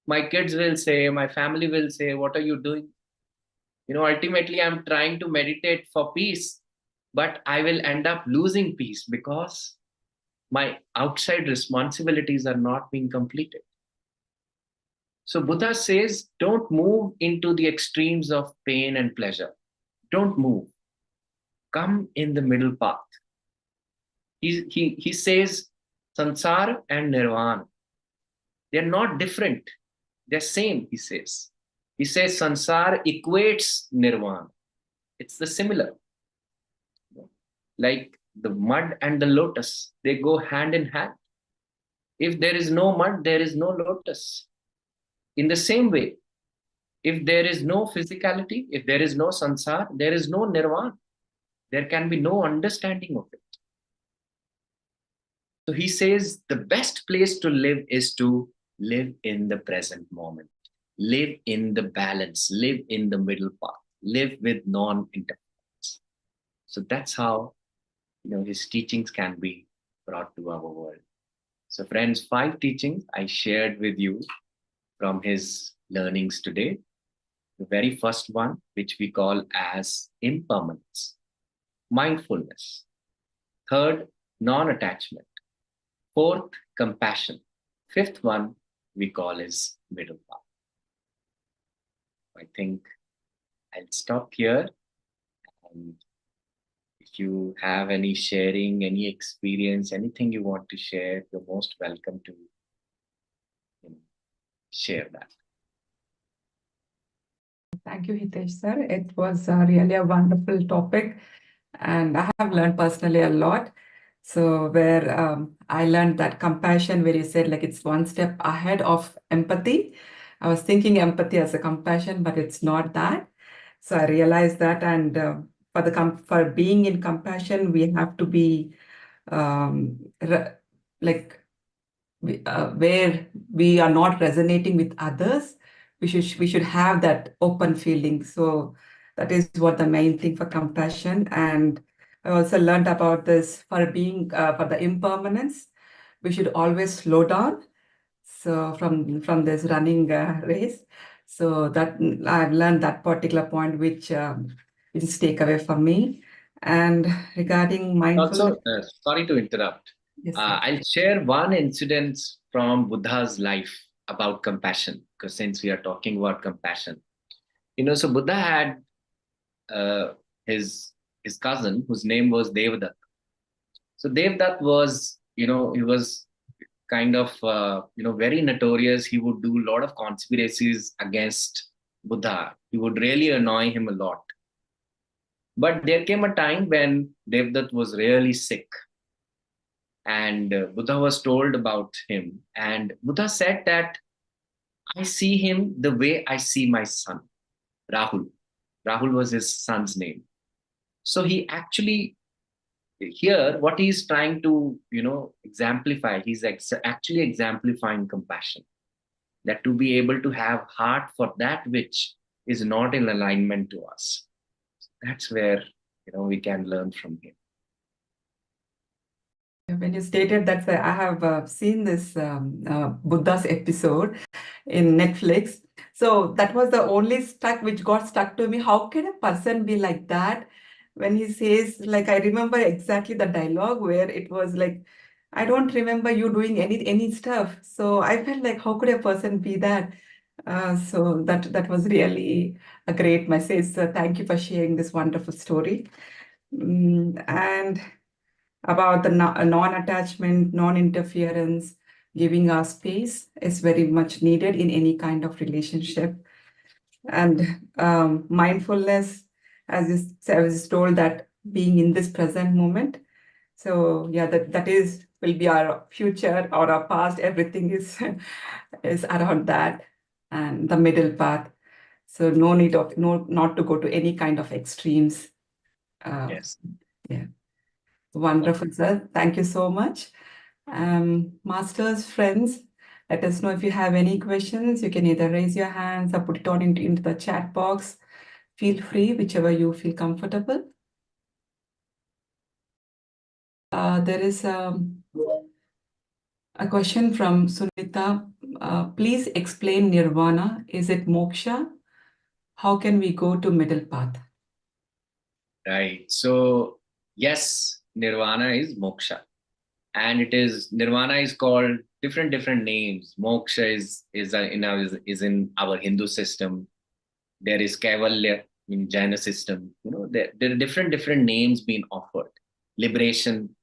My kids will say, my family will say, what are you doing? Ultimately, I'm trying to meditate for peace, but I will end up losing peace because my outside responsibilities are not being completed. So Buddha says, don't move into the extremes of pain and pleasure. Don't move. Come in the middle path. He says, sansar and nirvana, they're not different. They're same, he says. He says sansar equates nirvana. It's the similar. Like the mud and the lotus, they go hand in hand. If there is no mud, there is no lotus. In the same way, if there is no physicality, if there is no sansar, there is no nirvana. There can be no understanding of it. So he says the best place to live is to live in the present moment, live in the balance, live in the middle path, live with non-interference. So that's how his teachings can be brought to our world. So friends, 5 teachings I shared with you from his learnings today. The very first one, which we call as impermanence, mindfulness. Third, non-attachment. Fourth, compassion. Fifth one we call is middle path. I think I'll stop here. And if you have any sharing, any experience, anything you want to share, you're most welcome to share that. Thank you, Hitesh sir. It was really a wonderful topic, and I have learned personally a lot. So where I learned that compassion, where you said like it's one step ahead of empathy. I was thinking empathy as a compassion, but it's not that. So I realized that, and for being in compassion, we have to be like where we are not resonating with others. We should have that open feeling. So that is what the main thing for compassion. And I also learned about this for being for the impermanence. We should always slow down. So from this running race, so that I've learned that particular point, which is takeaway for me. And regarding mindfulness, Also, sorry to interrupt. yes, sir. I'll share one incident from Buddha's life about compassion, because since we are talking about compassion, so Buddha had uh, his his cousin whose name was Devadatta. So Devadatta was, he was kind of, very notorious. He would do a lot of conspiracies against Buddha. He would really annoy him a lot. But there came a time when Devadatta was really sick, and Buddha was told about him. And Buddha said that I see him the way I see my son, Rahul. Rahul was his son's name. So he actually, here, what he's trying to, exemplify, he's actually exemplifying compassion, that to be able to have heart for that which is not in alignment to us. That's where, we can learn from him. When you stated that, I have seen this Buddha's episode in Netflix. So that was the only which got stuck to me. How can a person be like that? When he says, like, I remember exactly the dialogue where it was like, I don't remember you doing any stuff. So I felt like, how could a person be that? So that was really a great message. So thank you for sharing this wonderful story. And about the non-attachment, non-interference, giving our space is very much needed in any kind of relationship. And mindfulness, I was told, that being in this present moment. So yeah, that will be our future or our past. Everything is is around that, and the middle path. So no need of not to go to any kind of extremes. Yes. Yeah. Wonderful, sir. Thank you so much. Masters, friends, let us know if you have any questions. You can either raise your hands or put it on into the chat box. Feel free, whichever you feel comfortable. There is a question from Sunita. Please explain nirvana. Is it moksha? How can we go to middle path? Right. So, yes, nirvana is moksha. And nirvana is called different names. Moksha is in our Hindu system. There is Kaivalya in Jaina system. There are different names being offered. Liberation.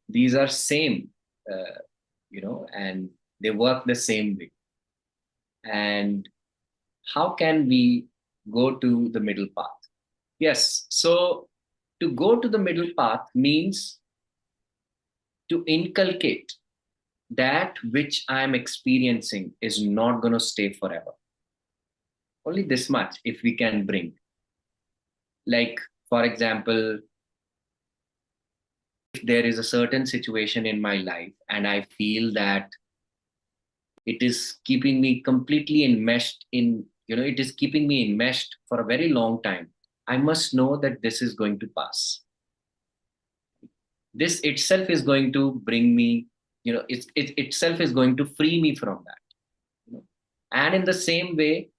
These are same, and they work the same way. And how can we go to the middle path? Yes. So to go to the middle path means to inculcate that which I'm experiencing is not going to stay forever. Only this much, if we can bring. Like, for example, if there is a certain situation in my life and I feel that it is keeping me completely enmeshed it is keeping me enmeshed for a very long time, I must know that this is going to pass. This itself is going to bring me, it itself is going to free me from that. And in the same way,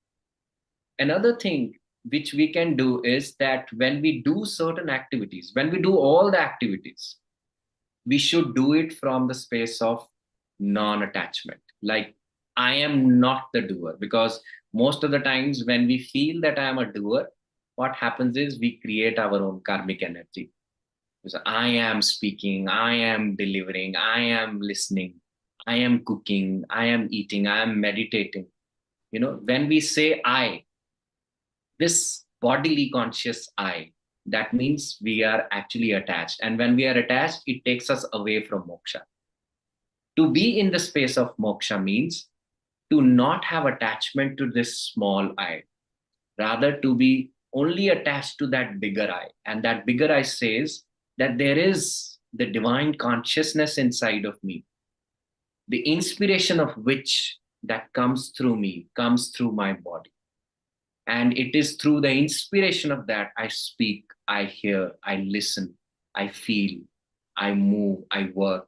another thing which we can do is that when we do certain activities, when we do all the activities, we should do it from the space of non-attachment. Like, I am not the doer, because most of the times when we feel that I am a doer, what happens is we create our own karmic energy. So I am speaking, I am delivering, I am listening, I am cooking, I am eating, I am meditating. When we say I, this bodily conscious I, that means we are actually attached. And when we are attached, it takes us away from moksha. To be in the space of moksha means to not have attachment to this small I, rather to be only attached to that bigger I. And that bigger I says that there is the divine consciousness inside of me, the inspiration of which that comes through me, comes through my body. And it is through the inspiration of that I speak, I hear, I listen, I feel, I move, I work.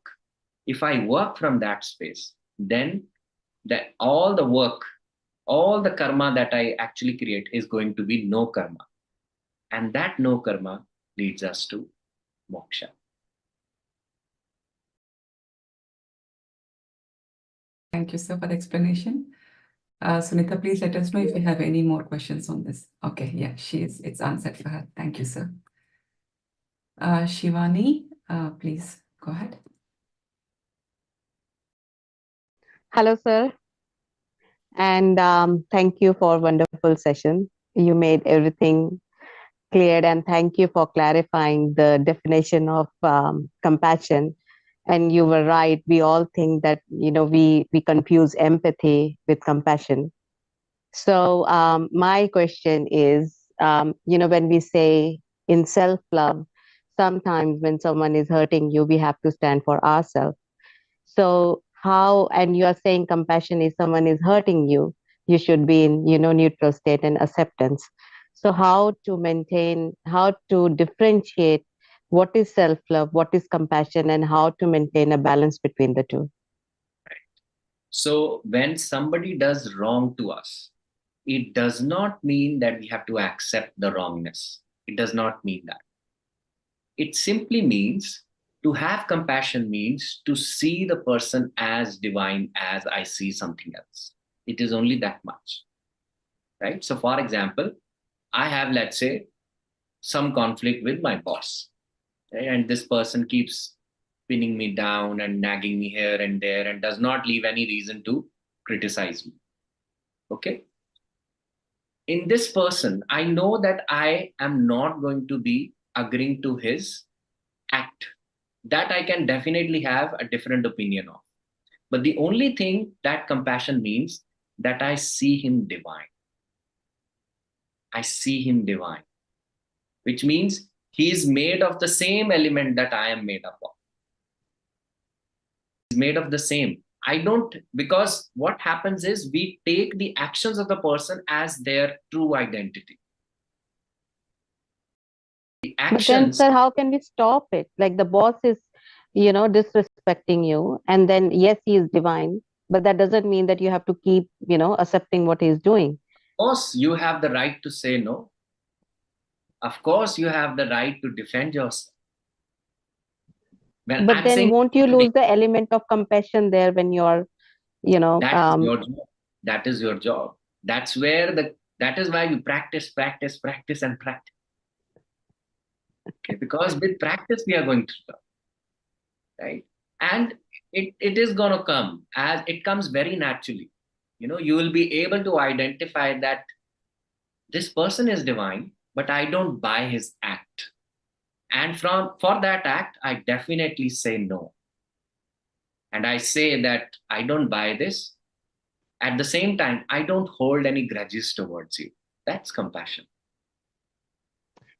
If I work from that space, then that all the work, all the karma that I actually create is going to be no karma. And that no karma leads us to moksha. Thank you, sir, for the explanation. Sunita, please let us know if you have any more questions on this. Okay, yeah, it's answered for her. Thank you, sir. Shivani, please go ahead. Hello, sir, and thank you for wonderful session. You made everything clear, and thank you for clarifying the definition of compassion. And you were right. We all think that we confuse empathy with compassion. So my question is, when we say in self-love, sometimes when someone is hurting you, we have to stand for ourselves. So how, and you are saying compassion is someone is hurting you, you should be in, neutral state and acceptance. So how to maintain, how to differentiate what is self-love, what is compassion, and how to maintain a balance between the two? So when somebody does wrong to us, it does not mean that we have to accept the wrongness. It does not mean that. It simply means to have compassion means to see the person as divine as I see something else. It is only that much, right? So for example, I have, let's say, some conflict with my boss, right? And this person keeps pinning me down and nagging me here and there and does not leave any reason to criticize me. Okay. In this person, I know that I am not going to be agreeing to his act. That I can definitely have a different opinion of. But the only thing that compassion means that I see him divine. I see him divine, which means he is made of the same element that I am made up of. He's made of the same. I don't, because what happens is we take the actions of the person as their true identity. The But then, actions, sir, how can we stop it? Like the boss is, disrespecting you, and then yes, he is divine, but that doesn't mean that you have to keep, accepting what he is doing. of course, you have the right to say no. Of course, you have the right to defend yourself. When But I'm then saying won't you lose the element of compassion there when you're, that is your job. That is your job. That's where that is why you practice, practice, practice, and practice. Okay, because with practice we are going to learn, right? And it is gonna come as it comes very naturally. You will be able to identify that this person is divine, but I don't buy his act. And for that act, I definitely say no. And I say that I don't buy this. At the same time, I don't hold any grudges towards you. That's compassion.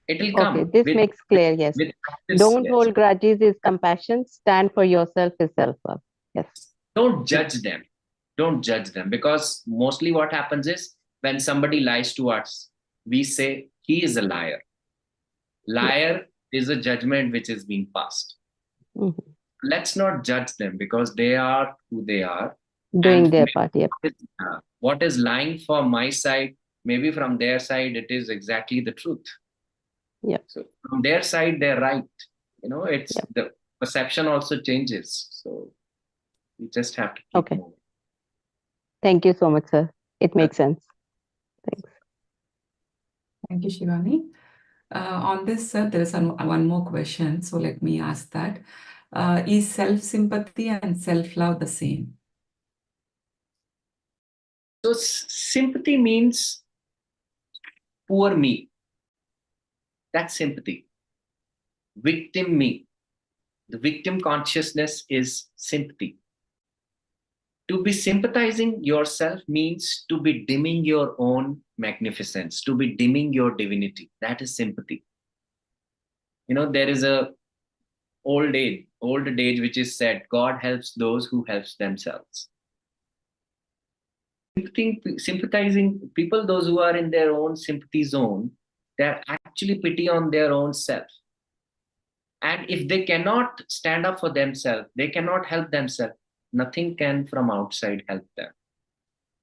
It will okay, come this makes clear. Yes. with practice. Don't Yes. hold grudges is compassion. Stand for yourself is self-love. Yes. Don't judge them. Don't judge them, because mostly what happens is when somebody lies to us, we say he is a liar. Liar is a judgment which is being passed. Mhm. Let's not judge them because they are who they are. Doing And their part. Yep. what is lying from my side, maybe from their side, it is exactly the truth. Yep. So from their side, they're right. It's Yep. the perception also changes. So you just have to keep Okay. moving. Thank you so much, sir. It makes sense. Thanks. Thank you, Shivani. On this, sir, there is one more question. So let me ask that. Is self-sympathy and self-love the same? So sympathy means poor me. That's sympathy. Victim me. The victim consciousness is sympathy. To be sympathizing yourself means to be dimming your own magnificence, to be dimming your divinity. That is sympathy. There is a old age which is said, God helps those who helps themselves. Sympathizing people, those who are in their own sympathy zone, they're actually pity on their own self. And if they cannot stand up for themselves, they cannot help themselves, nothing can from outside help them.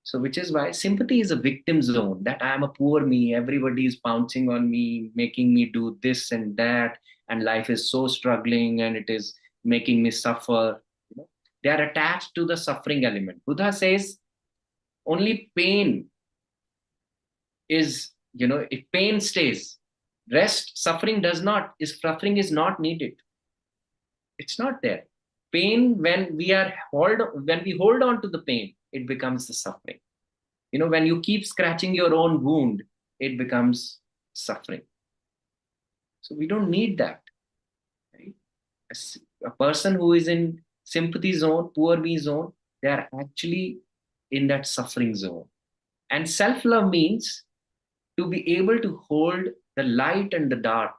So which is why sympathy is a victim zone, that I am a poor me, everybody is pouncing on me, making me do this and that, and life is so struggling and it is making me suffer. You know, they are attached to the suffering element. Buddha says only pain is, if pain stays, rest, suffering does not, is suffering is not needed. It's not there. Pain, when we hold on to the pain, it becomes the suffering. When you keep scratching your own wound, it becomes suffering. So we don't need that, right? A person who is in sympathy zone, poor me zone, they are actually in that suffering zone. And self-love means to be able to hold the light and the dark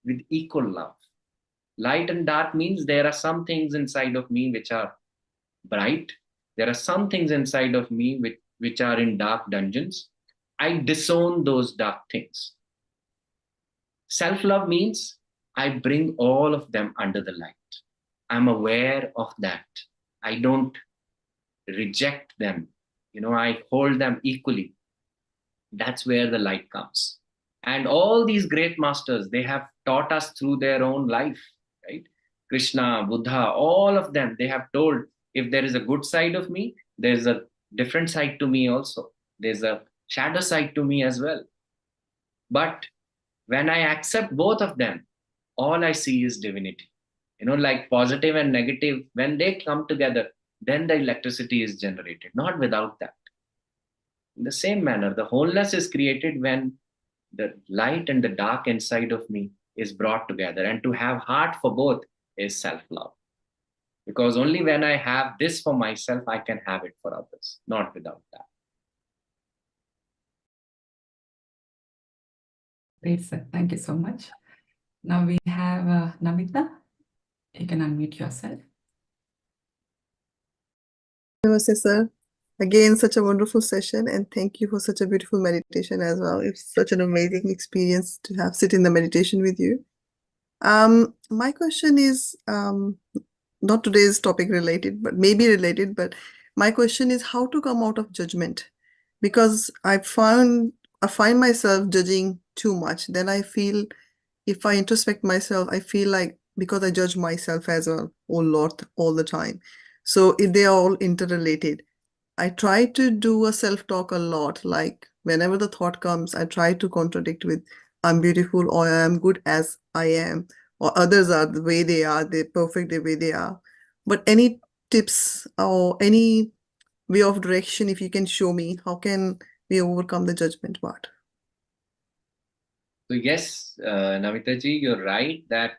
with equal love. Light and dark means there are some things inside of me which are bright. There are some things inside of me which are in dark dungeons. I disown those dark things. Self-love means I bring all of them under the light. I'm aware of that. I don't reject them. I hold them equally. That's where the light comes. And all these great masters, they have taught us through their own life, right? Krishna, Buddha, all of them, they have told, if there is a good side of me, there's a different side to me also. There's a shadow side to me as well. But when I accept both of them, all I see is divinity. Like positive and negative, when they come together, then the electricity is generated, not without that. In the same manner, the wholeness is created when the light and the dark inside of me is brought together. And to have heart for both is self-love. Because only when I have this for myself, I can have it for others, not without that. Great, sir. Thank you so much. Now we have Namita. You can unmute yourself. Namaste, sir. Again, such a wonderful session, and thank you for such a beautiful meditation as well. It's such an amazing experience to have sit in the meditation with you. My question is not today's topic related, but maybe related. But my question is how to come out of judgment, because I find myself judging too much. Then I feel, if I introspect myself, I feel like because I judge myself as well, oh Lord, all the time. So they are all interrelated. I try to do a self-talk a lot. Like whenever the thought comes, I try to contradict with I'm beautiful or I am good as I am, or others are the way they are, they're perfect the way they are. But any tips or any way of direction, if you can show me, how can we overcome the judgment part? So yes, Namita ji, you're right that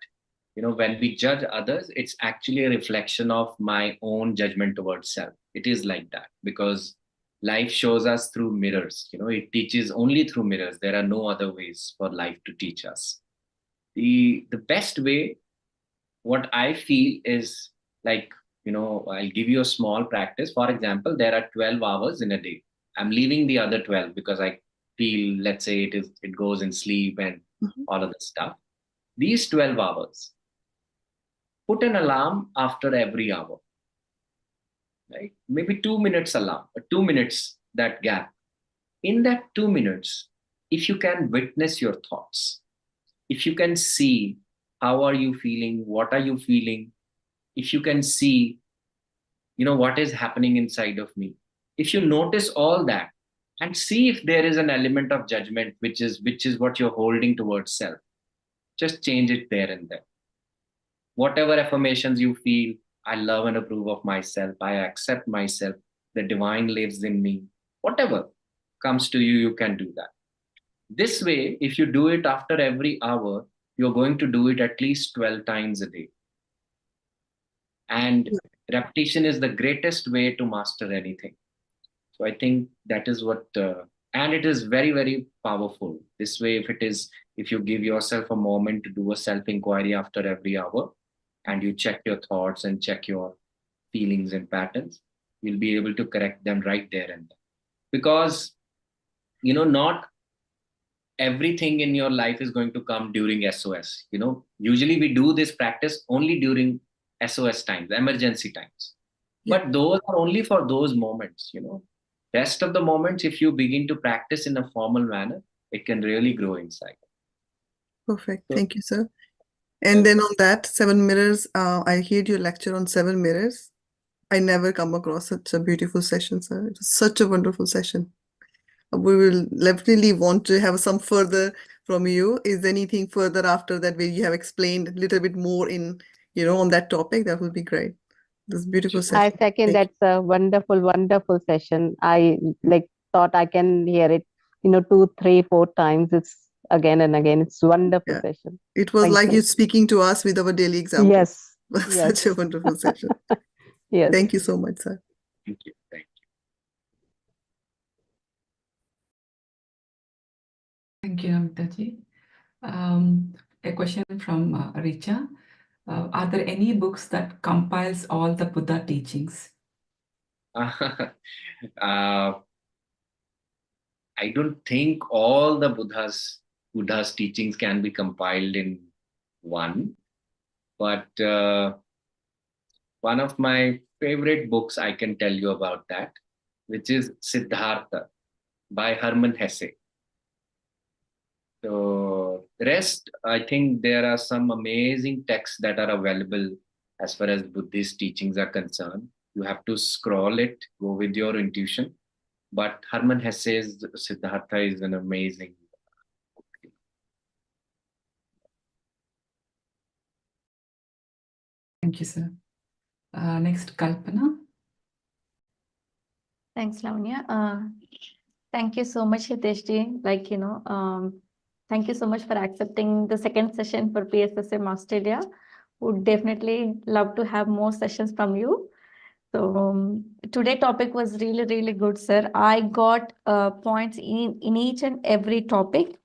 when we judge others, it's actually a reflection of my own judgment towards self. It is like that because life shows us through mirrors. It teaches only through mirrors. There are no other ways for life to teach us. The best way, what I feel is like, I'll give you a small practice. For example, there are 12 hours in a day. I'm leaving the other 12 because I feel, let's say it goes in sleep and all of the stuff. These 12 hours, put an alarm after every hour, right? Maybe 2 minutes alarm, 2 minutes, that gap. In that 2 minutes, if you can witness your thoughts, if you can see how are you feeling, what are you feeling, if you can see, what is happening inside of me, if you notice all that and see if there is an element of judgment, which is what you're holding towards self, just change it there and then. Whatever affirmations you feel, I love and approve of myself, I accept myself, the divine lives in me, whatever comes to you, you can do that. This way, if you do it after every hour, you're going to do it at least 12 times a day. And repetition is the greatest way to master anything. So I think that is what, and it is very, very powerful. This way, if you give yourself a moment to do a self-inquiry after every hour, and you check your thoughts and check your feelings and patterns, you'll be able to correct them right there and then. Because, not everything in your life is going to come during SOS. Usually we do this practice only during SOS times, emergency times. But those are only for those moments, Rest of the moments, if you begin to practice in a formal manner, it can really grow inside. Perfect. So- Thank you, sir. And then on that, 7 mirrors, I heard your lecture on 7 mirrors. I never come across such a beautiful session, sir. It was such a wonderful session. We will definitely want to have some further from you. Is there anything further after that where you have explained a little bit more in, on that topic? That would be great. This beautiful I session. second, Thank that's a wonderful, wonderful session. I like thought I can hear it, 2, 3, 4 times. It's again and again. It's wonderful Yeah. session. It was Thank like you. you speaking to us with our daily examples. Yes, Such a yes, wonderful session. yes. Thank you so much, sir. Thank you. Thank you. Thank you, Namitaji. A question from Richa. Are there any books that compiles all the Buddha teachings? I don't think all the Buddha's teachings can be compiled in one, but one of my favorite books I can tell you about that, which is Siddhartha by Hermann Hesse. So the rest, I think there are some amazing texts that are available as far as Buddhist teachings are concerned. You have to scroll it, go with your intuition. But Hermann Hesse's Siddhartha is an amazing book. Thank you, sir. Next, Kalpana. Thanks, Lavanya. Thank you so much, Hitesh ji. Thank you so much for accepting the second session for PSSM Australia. Would definitely love to have more sessions from you. So today topic was really, really good, sir. I got points in each and every topic.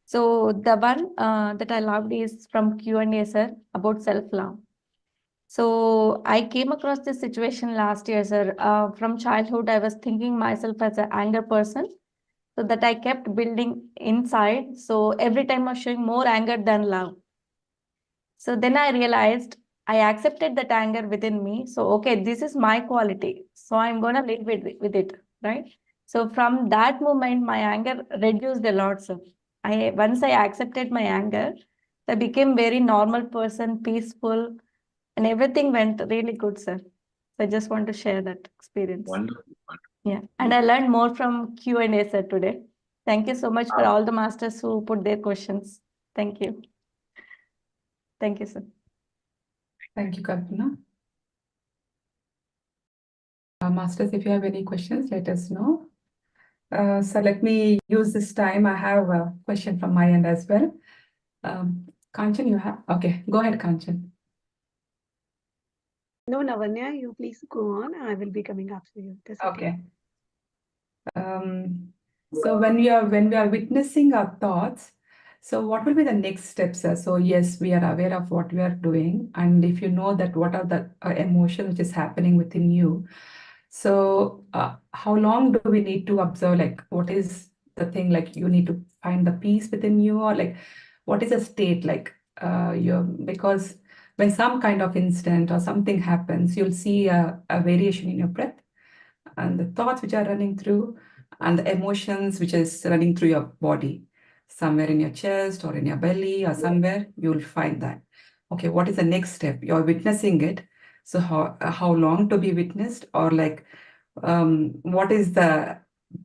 So the one that I loved is from Q&A, sir, about self-love. So I came across this situation last year, sir. From childhood, I was thinking myself as an anger person, so that I kept building inside. So every time I was showing more anger than love. So then I realized I accepted that anger within me. So okay, this is my quality. So I'm gonna live with it, right? So from that moment, my anger reduced a lot, sir. Once I accepted my anger, I became very normal person, peaceful, and everything went really good, sir. So I just want to share that experience. Wonderful. Yeah, and I learned more from Q&A, sir, today. Thank you so much for all the masters who put their questions. Thank you. Thank you, sir. Thank you, Kalpana. Masters, if you have any questions, let us know. So let me use this time. I have a question from my end as well. Kanchan, you have? Okay, go ahead, Kanchan. No, Lavanya, you please go on. I will be coming after you. That's okay. So when we are witnessing our thoughts, so what will be the next steps, sir? So yes, we are aware of what we are doing, and if you know that what are the emotions which is happening within you, so how long do we need to observe? Like, what is the thing? Like, you need to find the peace within you, or like, what is a state like? Because when some kind of incident or something happens, you'll see a variation in your breath and the thoughts which are running through and the emotions which is running through your body. Somewhere in your chest or in your belly or somewhere, you'll find that. Okay, what is the next step? You're witnessing it. So how long to be witnessed, or like what is the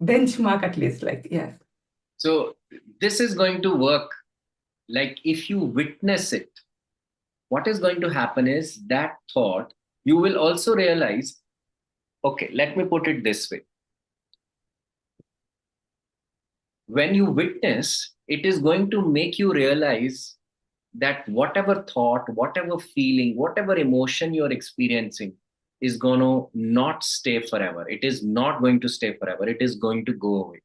benchmark at least? Like, yeah. So this is going to work. Like if you witness it, what is going to happen is that thought, you will also realize, okay, let me put it this way. When you witness, it is going to make you realize that whatever thought, whatever feeling, whatever emotion you're experiencing is going to not stay forever. It is not going to stay forever. It is going to go away.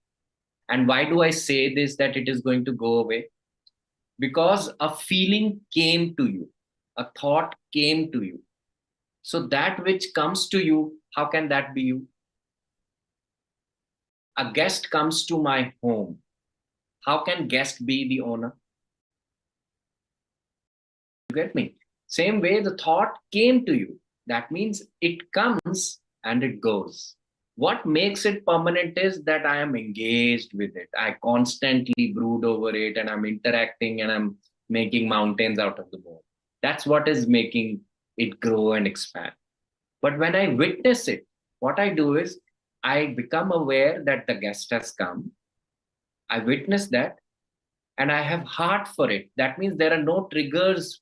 And why do I say this, that it is going to go away? Because a feeling came to you, a thought came to you. So that which comes to you, how can that be you? A guest comes to my home. How can guest be the owner? You get me? Same way the thought came to you. That means it comes and it goes. What makes it permanent is that I am engaged with it. I constantly brood over it, and I'm interacting, and I'm making mountains out of the bone. That's what is making it grow and expand. But when I witness it, what I do is I become aware that the guest has come. I witness that, and I have heart for it. That means there are no triggers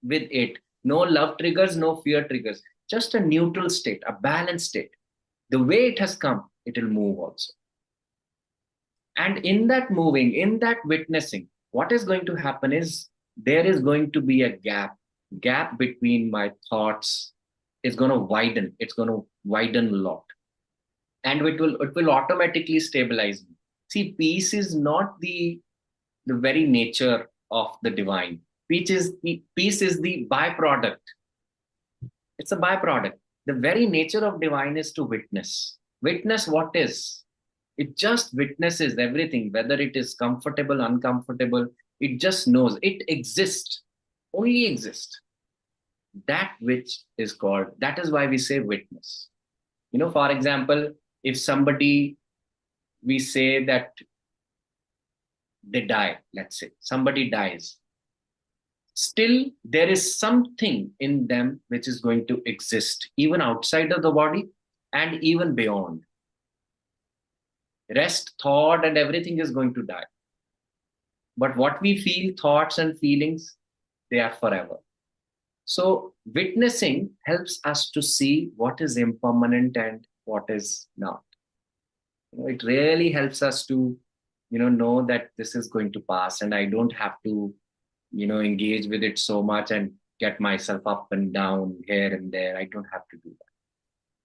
with it, no love triggers, no fear triggers, just a neutral state, a balanced state. The way it has come, it will move also. And in that moving, in that witnessing, what is going to happen is there is going to be a gap between my thoughts is going to widen. It's going to widen a lot. And it will automatically stabilize me. See, peace is not the very nature of the divine. Peace is the byproduct. It's a byproduct. The very nature of divine is to witness. Witness what is. It just witnesses everything, whether it is comfortable, uncomfortable. It just knows. It exists. Only exists. That which is called, that is why we say witness. For example, if somebody, we say that they die, let's say, somebody dies. Still, there is something in them which is going to exist, even outside of the body and even beyond. Rest, thought, and everything is going to die. But what we feel, thoughts and feelings, they are forever. So witnessing helps us to see what is impermanent and what is not. It really helps us to, know that this is going to pass, and I don't have to, engage with it so much and get myself up and down here and there. I don't have to do that.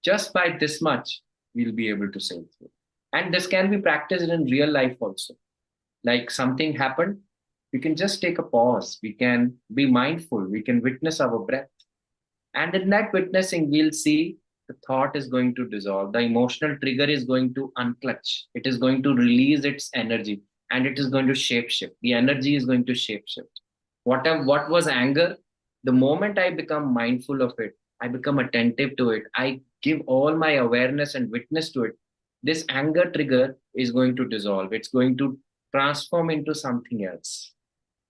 Just by this much, we'll be able to sail through. And this can be practiced in real life also. Like something happened, we can just take a pause. We can be mindful. We can witness our breath. And in that witnessing, we'll see the thought is going to dissolve. The emotional trigger is going to unclutch. It is going to release its energy, and it is going to shapeshift. The energy is going to shapeshift. What was anger? The moment I become mindful of it, I become attentive to it, I give all my awareness and witness to it, this anger trigger is going to dissolve. It's going to transform into something else.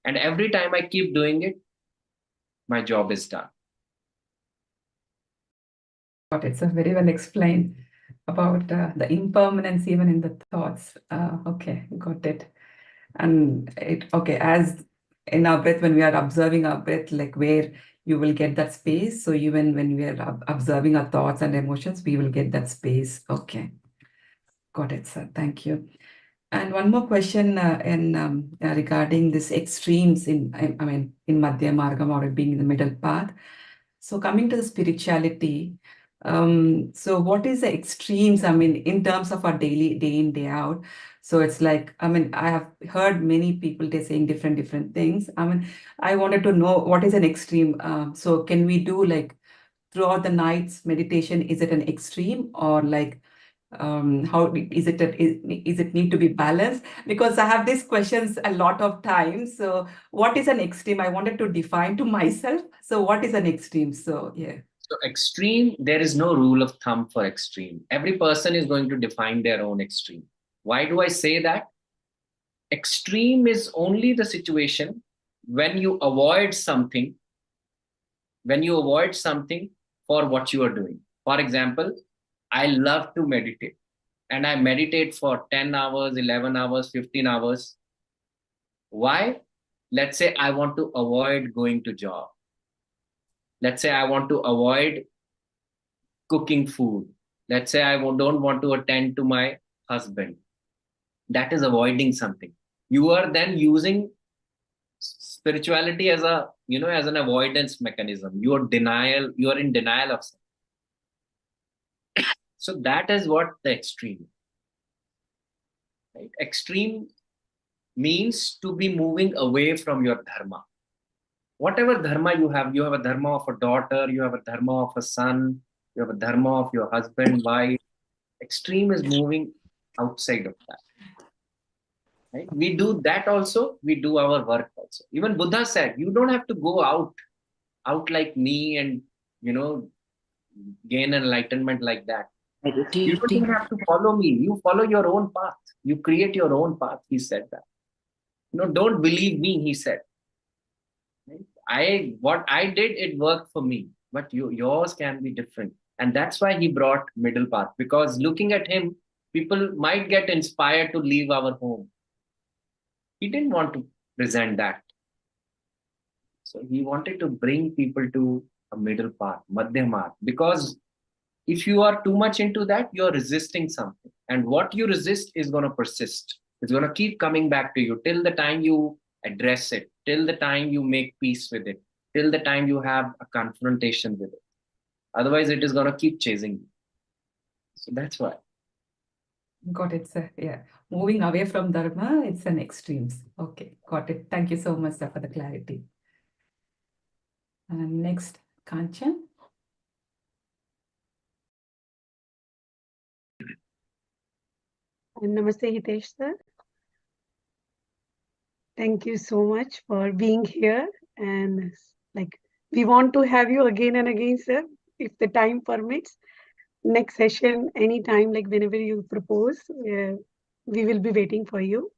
And every time I keep doing it, my job is done. Got it. So very well explained about the impermanence even in the thoughts. Okay, got it. And as in our breath, when we are observing our breath, like where you will get that space. So even when we are observing our thoughts and emotions, we will get that space. Okay, got it, sir. Thank you. And one more question regarding this extremes in Madhya Margam, or being in the middle path. So coming to the spirituality, so what is the extremes, in terms of our daily, day in, day out? So it's like, I have heard many people, they're saying different things. I wanted to know what is an extreme. So can we do like throughout the night's meditation, is it an extreme, or like, how is it need to be balanced? Because I have these questions a lot of times. So what is an extreme? I wanted to define to myself. So what is an extreme? So yeah. So extreme, there is no rule of thumb for extreme. Every person is going to define their own extreme. Why do I say that? Extreme is only the situation when you avoid something, for what you are doing. For example, I love to meditate, and I meditate for 10 hours, 11 hours, 15 hours. Why? Let's say I want to avoid going to job. Let's say I want to avoid cooking food. Let's say I don't want to attend to my husband. That is avoiding something. You are then using spirituality as an avoidance mechanism. You are in denial of something. So that is what the extreme, right? Extreme means to be moving away from your dharma. Whatever dharma you have a dharma of a daughter, you have a dharma of a son, you have a dharma of your husband, wife. Extreme is moving outside of that. Right? We do that also, we do our work also. Even Buddha said, you don't have to go out like me and, gain enlightenment like that. You don't even have to follow me. You follow your own path. You create your own path. He said that. Don't believe me, he said. What I did, it worked for me, but yours can be different. And that's why he brought middle path, because looking at him, people might get inspired to leave our home. He didn't want to present that. So he wanted to bring people to a middle path, madhyama, because if you are too much into that, you're resisting something. And what you resist is going to persist. It's going to keep coming back to you till the time you address it, till the time you make peace with it, till the time you have a confrontation with it. Otherwise, it is going to keep chasing you. So that's why. Got it, sir. Yeah. Moving away from dharma, it's an extremes. Okay, got it. Thank you so much, sir, for the clarity. And next, Kanchan. Namaste, Hitesh sir. Thank you so much for being here. And we want to have you again and again, sir, if the time permits. Next session, anytime, whenever you propose, we will be waiting for you.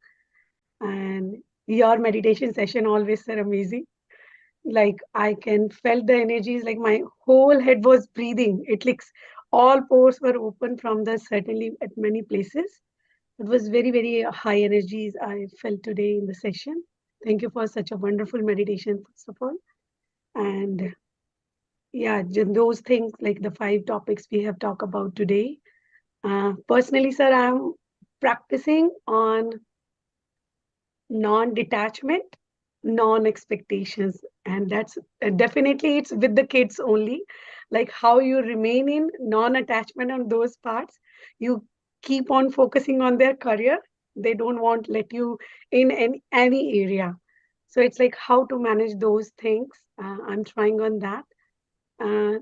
And your meditation session always, sir, amazing. I can felt the energies, my whole head was breathing. All pores were open from the certainly at many places. It was very, very high energies I felt today in the session. Thank you for such a wonderful meditation, first of all. And yeah, those things, the 5 topics we have talked about today. Personally, sir, I'm practicing on non-detachment, non-expectations, and that's definitely it's with the kids only. How you remain in non-attachment on those parts, you keep on focusing on their career. They don't want let you in any area. So it's how to manage those things. I'm trying on that. uh,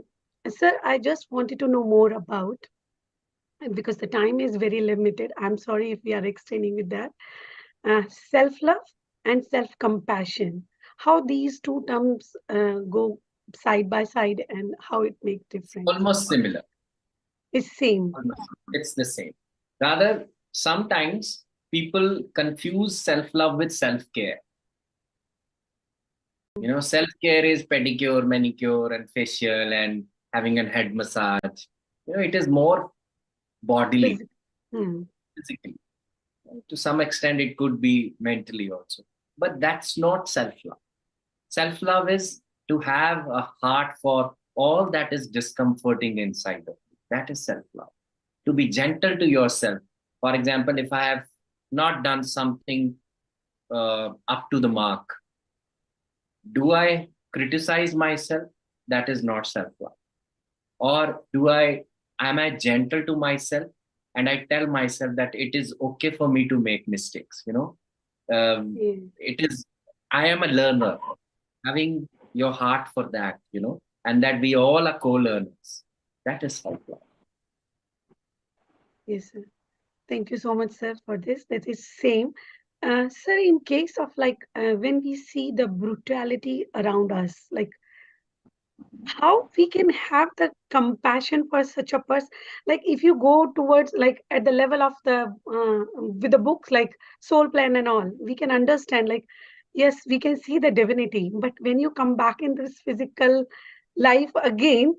Sir, I just wanted to know more about, because the time is very limited, I'm sorry if we are extending with that, self-love and self-compassion, how these two terms go side by side and how it makes difference. Almost similar. It's same. It's the same. Rather, sometimes people confuse self-love with self-care. Self-care is pedicure, manicure, and facial, and having a head massage. It is more bodily, physically. To some extent, it could be mentally also. But that's not self-love. Self-love is to have a heart for all that is discomforting inside of you. That is self-love. To be gentle to yourself. For example, if I have not done something up to the mark, do I criticize myself? That is not self-love. Or am I gentle to myself and I tell myself that it is okay for me to make mistakes? I am a learner, having your heart for that, and that we all are co-learners. That is self-love. Yes, sir. Thank you so much, sir, for this. That is same. Sir, in case of when we see the brutality around us, how we can have the compassion for such a person, if you go towards at the level of the with the books like soul plan and all, we can understand yes, we can see the divinity, but when you come back in this physical life again,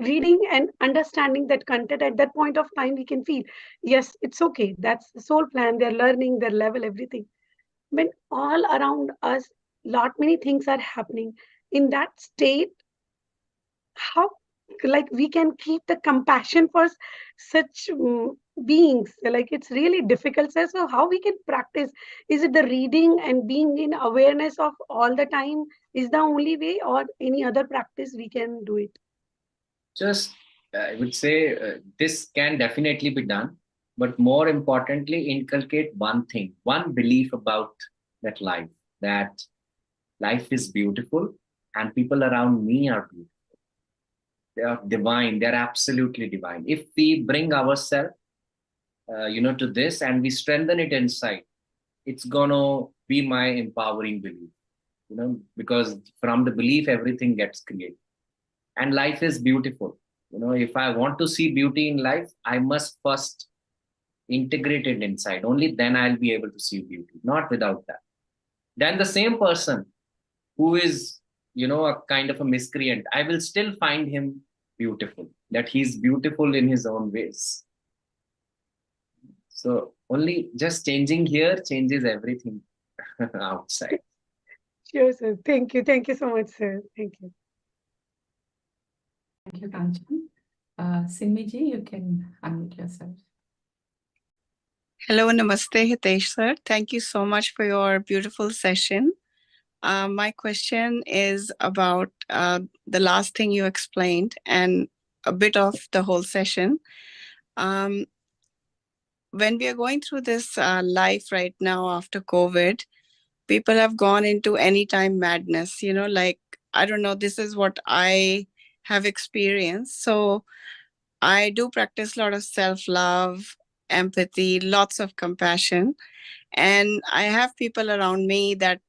reading and understanding that content, at that point of time we can feel yes, it's okay, that's the soul plan, they're learning their level, everything. When all around us lot many things are happening in that state, how we can keep the compassion for such beings, it's really difficult, sir. So how we can practice? Is it the reading and being in awareness of all the time is the only way, or any other practice we can do it? Just I would say this can definitely be done, but more importantly, inculcate one thing, one belief about that life is beautiful and people around me are beautiful. They are divine. They're absolutely divine. If we bring ourselves, to this and we strengthen it inside, it's gonna be my empowering belief. Because from the belief, everything gets created, and life is beautiful. If I want to see beauty in life, I must first integrate it inside. Only then I'll be able to see beauty, not without that. Then the same person who is, a kind of a miscreant, I will still find him beautiful, that he's beautiful in his own ways. So only just changing here changes everything outside. Sure, sir. Thank you. Thank you so much, sir. Thank you. Thank you, Kanchan. Simiji, you can unmute yourself. Hello, namaste, Hitesh sir. Thank you so much for your beautiful session. My question is about the last thing you explained and a bit of the whole session. When we are going through this life right now after COVID, people have gone into anytime madness, like, I don't know, this is what I have experienced. So I do practice a lot of self-love, empathy, lots of compassion. And I have people around me that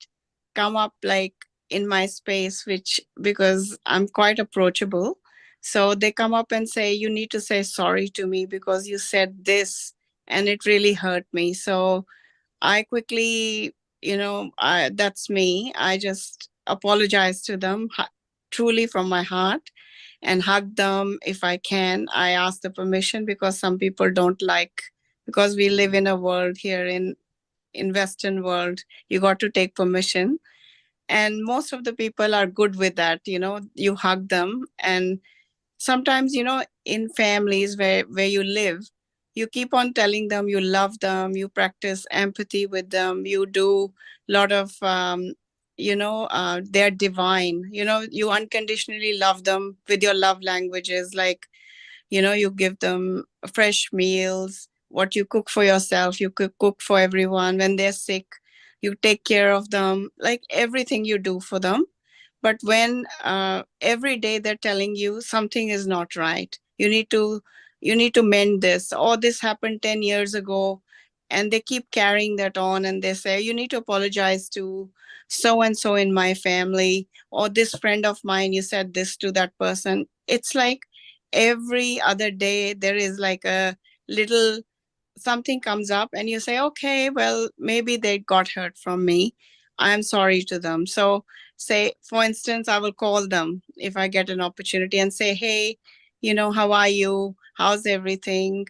come up like in my space, which because I'm quite approachable. So they come up and say, you need to say sorry to me because you said this and it really hurt me. So I quickly, that's me. I just apologize to them truly from my heart and hug them if I can. I ask the permission because some people don't like, because we live in a world here in Western world, you got to take permission. And most of the people are good with that, you hug them. And sometimes, in families where you live, you keep on telling them you love them, you practice empathy with them, you do a lot of they're divine, you unconditionally love them with your love languages, like, you give them fresh meals, what you cook for yourself, you cook for everyone. When they're sick, you take care of them, like everything you do for them. But when every day they're telling you something is not right, you need to mend this, or this happened 10 years ago, and they keep carrying that on, and they say you need to apologize to so and so in my family, or this friend of mine, you said this to that person. It's like every other day there is like a little something comes up, and you say, okay, well, maybe they got hurt from me, I'm sorry to them. So say, for instance, I will call them if I get an opportunity and say, hey, how are you, how's everything?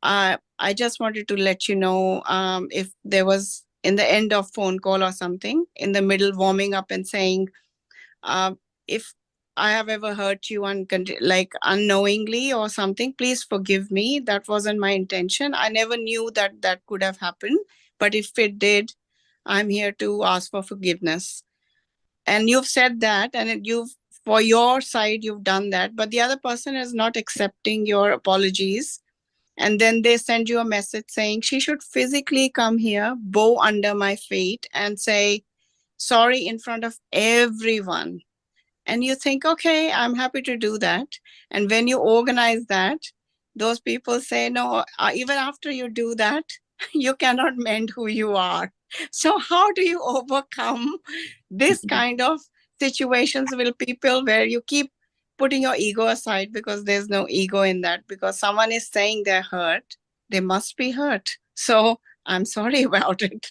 I just wanted to let you know, if there was in the end of phone call or something in the middle warming up and saying, if I have ever hurt you like unknowingly or something, please forgive me. That wasn't my intention. I never knew that that could have happened. But if it did, I'm here to ask for forgiveness. And you've said that, and for your side, you've done that. But the other person is not accepting your apologies. And then they send you a message saying she should physically come here, bow under my feet, and say sorry in front of everyone. And you think, okay, I'm happy to do that. And when you organize that, those people say, no, even after you do that, you cannot mend who you are. So how do you overcome this kind of situations with people where you keep putting your ego aside, because there's no ego in that, because someone is saying they're hurt, they must be hurt. So I'm sorry about it,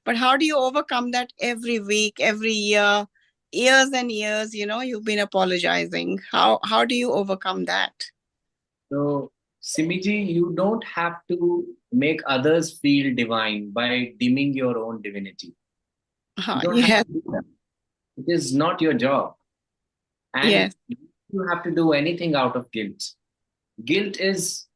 but how do you overcome that every week, every year, years and years, you've been apologizing? How do you overcome that? So, Simiji, you don't have to make others feel divine by dimming your own divinity. You don't have Yes, to do that. It is not your job. And yes, you have to do anything out of guilt. Guilt is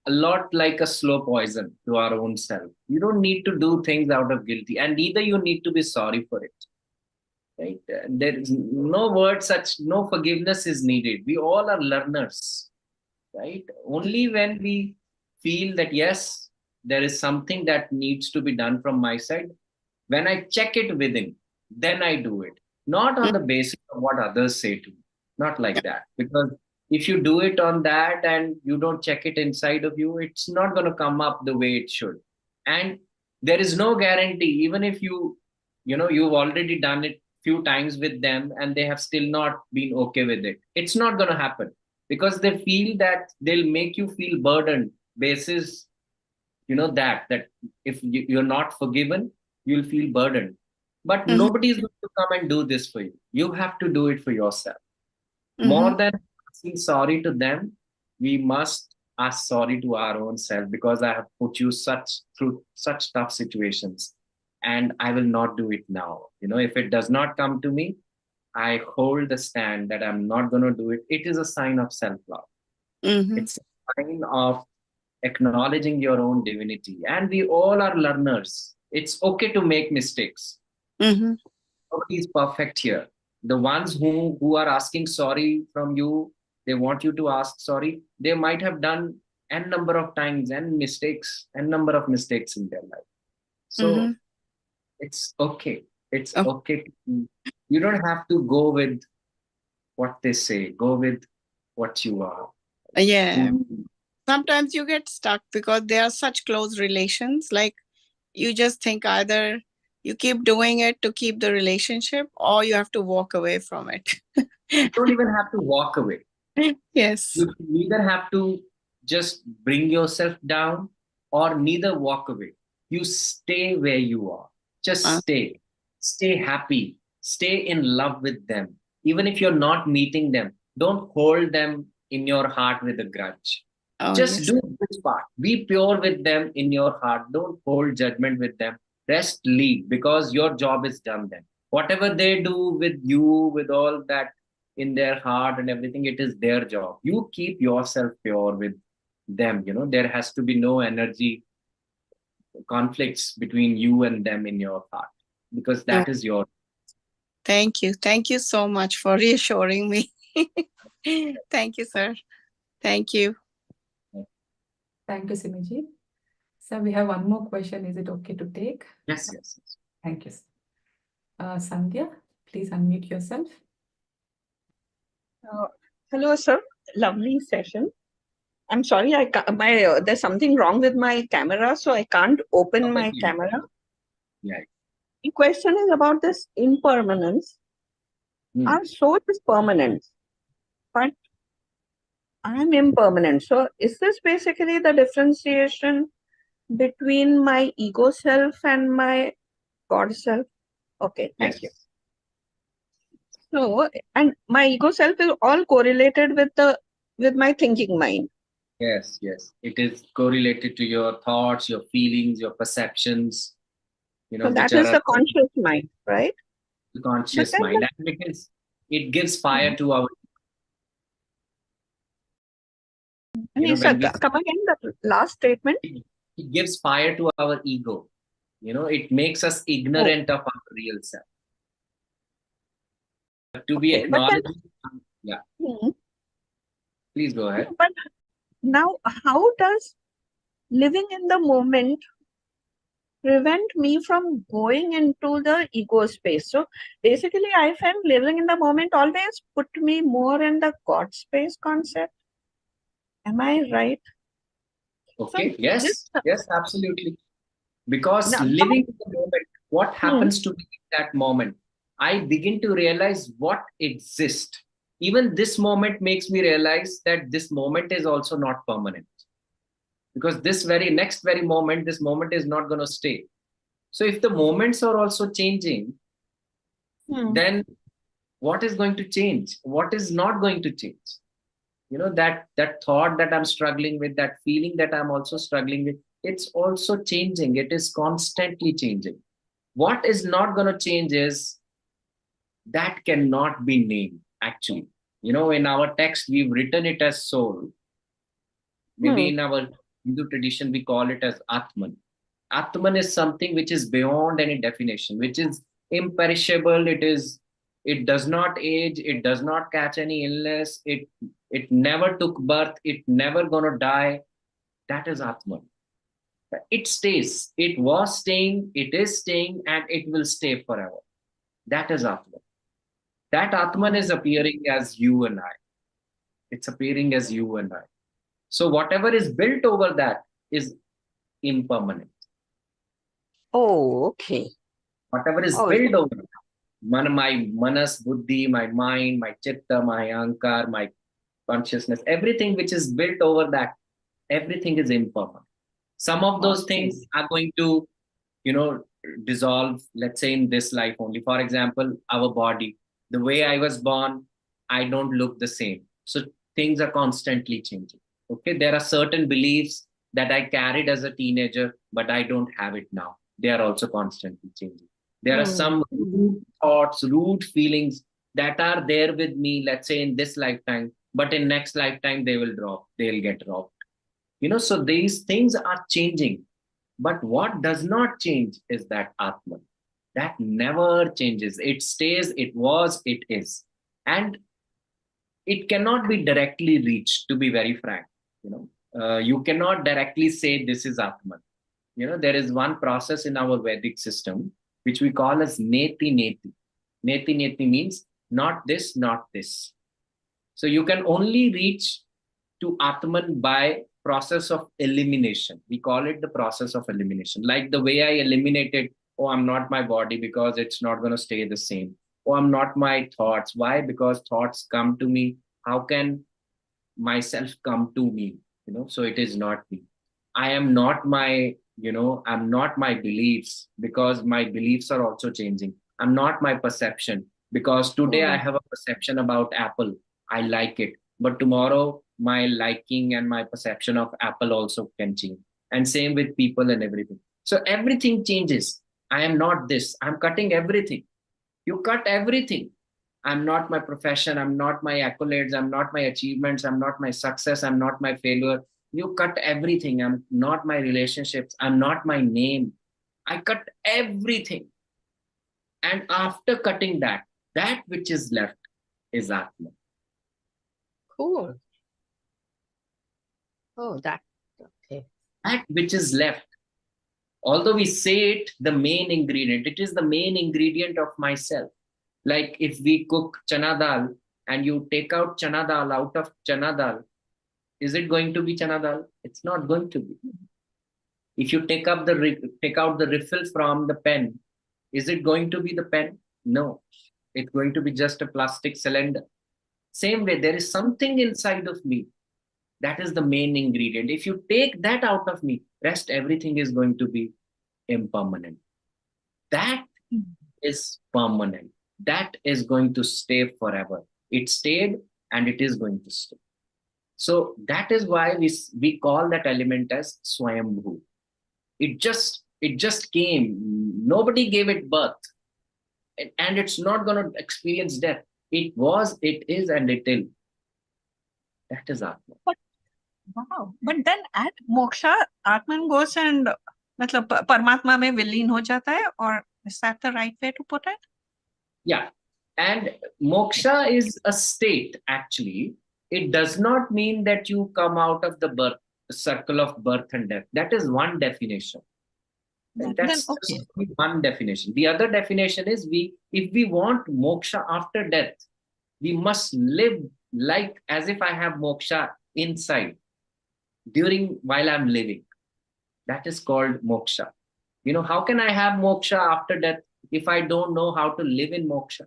a lot like a slow poison to our own self. You don't need to do things out of guilty, and neither you need to be sorry for it. Right? There is no word such, no forgiveness is needed. We all are learners, right? Only when we feel that, yes, there is something that needs to be done from my side, when I check it within, then I do it. Not on the basis of what others say to me. Not like that. Because if you do it on that and you don't check it inside of you, it's not going to come up the way it should. And there is no guarantee, even if you've already done it few times with them and they have still not been okay with it. It's not going to happen. because they feel that they'll make you feel burdened basis, that if you're not forgiven, you'll feel burdened. But Mhm. nobody is going to come and do this for you. You have to do it for yourself. More Mhm. than asking sorry to them, we must ask sorry to our own self, because I have put you through such tough situations, and I will not do it now. If it does not come to me, I hold the stand that I'm not going to do it. It is a sign of self-love. Mhm. It's a sign of acknowledging your own divinity. And we all are learners. It's okay to make mistakes. Mhm. Nobody is perfect here. The ones who are asking sorry from you, they want you to ask sorry. They might have done n number of times and mistakes, n number of mistakes in their life. So Mhm. it's okay. It's Oh, okay. You don't have to go with what they say. Go with what you are. yeah. Who, Sometimes you get stuck because they are such close relations. Like you just think either you keep doing it to keep the relationship or you have to walk away from it. you don't even have to walk away. Yes. You neither have to just bring yourself down or neither walk away. You stay where you are. Just Uh, stay. Stay happy. Stay in love with them. Even if you're not meeting them, don't hold them in your heart with a grudge. oh, Just yes. do this part. Be pure with them in your heart. Don't hold judgment with them. Rest, leave, because your job is done then. Whatever they do with you, with all that in their heart and everything, it is their job. You keep yourself pure with them. There has to be no energy conflicts between you and them in your heart, because Oh, that is your. thank you. Thank you so much for reassuring me. Thank you, sir. Thank you. Thank you, Simiji. So we have one more question. Is it okay to take? Yes. Thank you. Sandhya, please unmute yourself. Hello, sir. Lovely session. I'm sorry, there's something wrong with my camera, so I can't open my Perfectly. camera. Yeah. The question is about this impermanence. Our soul is permanent, but I'm impermanent. So is this basically the differentiation between my ego self and my God self? Okay, thank you. Yes. So, and my ego self is all correlated with my thinking mind. Yes. It is correlated to your thoughts, your feelings, your perceptions, So which that are is the conscious mind, right? the But conscious then mind. And because it gives fire to our, when we come again, the last statement. it gives fire to our ego. It makes us ignorant of our real self. But to be Okay, but then, acknowledged. Yeah, hmm, please go ahead. but now how does living in the moment prevent me from going into the ego space? So basically, I find living in the moment always put me more in the God space concept. Am I right? Okay. So Yes, this absolutely. Because now, living in the moment, what hmm, happens to me in that moment? I begin to realize what exists. Even this moment makes me realize that this moment is also not permanent. Because very moment, this moment is not going to stay. So if the moments are also changing, hmm, then what is going to change? What is not going to change? That thought that I'm struggling with, that feeling that I'm also struggling with, it's also changing. It is constantly changing. What is not going to change is that cannot be named, actually. In our text we've written it as soul. Maybe hmm. in our Hindu tradition we call it as Atman. Atman is something which is beyond any definition, which is imperishable. It does not age, it does not catch any illness, it never took birth, it never gonna die. That is Atman. It stays, it was staying, it is staying, and it will stay forever. That is Atman. That Atman is appearing as you and I. It's appearing as you and I. So whatever is built over that is impermanent. Oh, okay. Whatever is Oh, built over that, my manas, buddhi, my mind, my chitta, my ahankar, my consciousness, everything which is built over that, everything is impermanent. Some of those things are going to, dissolve, let's say in this life only. For example, our body, the way I was born, I don't look the same. So things are constantly changing. Okay, there are certain beliefs that I carried as a teenager, but I don't have it now. They are also constantly changing. There are some rude thoughts, rude feelings that are there with me, let's say in this lifetime, but in next lifetime they will drop, they'll get dropped. So these things are changing. But what does not change is that Atman. That never changes. It stays, it was, it is. And it cannot be directly reached, to be very frank. You cannot directly say this is Atman. There is one process in our Vedic system, which we call as Neti Neti. Neti Neti means not this, not this. So you can only reach to Atman by process of elimination. We call it the process of elimination. Like the way I eliminated, oh, I'm not my body because it's not going to stay the same. Oh, I'm not my thoughts. Why? Because thoughts come to me. How can myself come to me? So it is not me. I am not my, I'm not my beliefs because my beliefs are also changing. I'm not my perception because today I have a perception about Apple. I like it. But tomorrow my liking and my perception of Apple also can change. And same with people and everything. So everything changes. I am not this. I'm cutting everything. You cut everything. I'm not my profession. I'm not my accolades. I'm not my achievements. I'm not my success. I'm not my failure. You cut everything. I'm not my relationships. I'm not my name. I cut everything. And after cutting that which is left is Atma. Cool. Oh, that, okay. That which is left, although we say it, the main ingredient, it is the main ingredient of myself. Like if we cook chana dal and you take out chana dal out of chana dal, is it going to be chana dal? It's not going to be. If you take out the refill from the pen, is it going to be the pen? No, it's going to be just a plastic cylinder. Same way, there is something inside of me. That is the main ingredient. If you take that out of me, rest everything is going to be impermanent. That is permanent. That is going to stay forever. It stayed and it is going to stay. So that is why we call that element as Swayambhu. It just came. Nobody gave it birth. And it's not going to experience death. It was, it is, and it will. That is Atma. Wow. But then at moksha, Atman goes and मतलब परमात्मा में विलीन हो जाता है, or is that the right way to put it? Yeah. And moksha is a state, actually. It does not mean that you come out of the circle of birth and death. That is one definition. That's okay. One definition. The other definition is if we want moksha after death, we must live like as if I have moksha inside while I'm living. That is called moksha. How can I have moksha after death if I don't know how to live in moksha?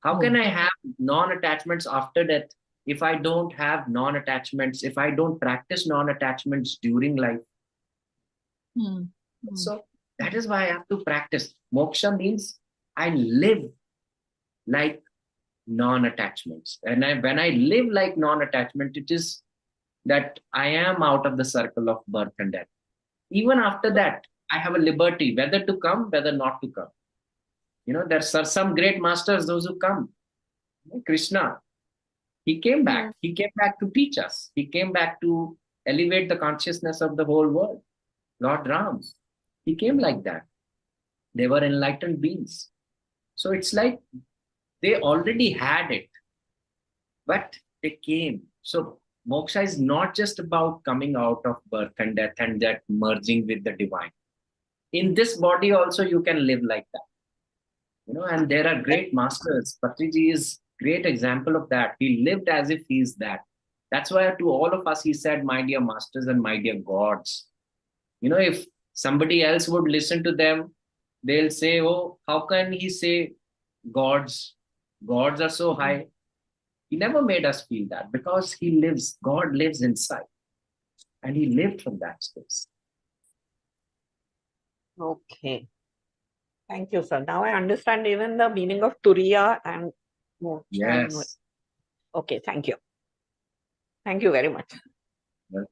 How can I have non-attachments after death if I don't have non-attachments, if I don't practice non-attachments during life? So that is why I have to practice. Moksha means I live like non-attachments. And when I live like non-attachment, it is that I am out of the circle of birth and death. Even after that, I have a liberty, whether to come, whether not to come. There are some great masters, those who come. Krishna, he came back. He came back to teach us. He came back to elevate the consciousness of the whole world. Lord Ram, he came like that. They were enlightened beings. So it's like they already had it, but they came. So moksha is not just about coming out of birth and death and that merging with the divine. In this body also you can live like that. And there are great masters. Patriji is great example of that. He lived as if he is that. That's why to all of us he said, my dear masters and my dear gods. If somebody else would listen to them, they'll say, oh, how can he say gods? Gods are so high. He never made us feel that because he lives, God lives inside. And he lived from that space. Okay. Thank you, sir. Now I understand even the meaning of Turiya and Moksha. Yes. Okay, thank you. Thank you very much. Well,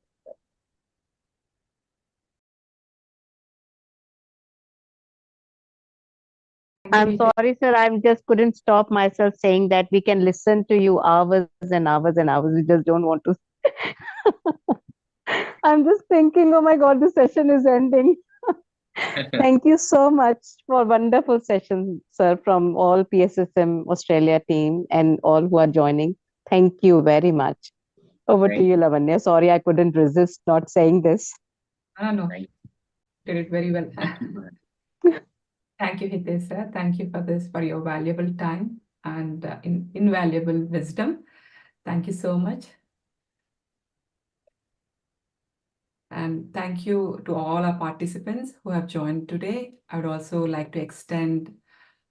I'm sorry, sir. I just couldn't stop myself saying that we can listen to you hours and hours and hours. We just don't want to. I'm just thinking, oh my God, the session is ending. Thank you so much for wonderful session, sir, from all PSSM Australia team and all who are joining. Thank you very much. Over to Thank you, Lavanya. Sorry, I couldn't resist not saying this. No, Thank did it very well. you. Thank you, Hitesh sir. Thank you for this, for your valuable time and invaluable wisdom. Thank you so much. And thank you to all our participants who have joined today. I would also like to extend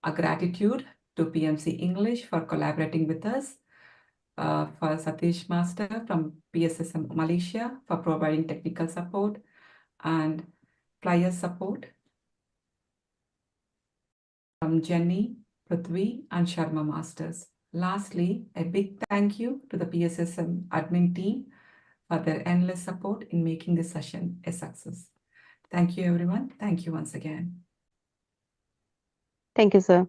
a gratitude to PMC English for collaborating with us, for Satish Master from PSSM Malaysia for providing technical support and flyer support from Jenny, Prithvi, and Sharma Masters. Lastly, a big thank you to the PSSM admin team for their endless support in making this session a success. Thank you, everyone. Thank you once again. Thank you, sir.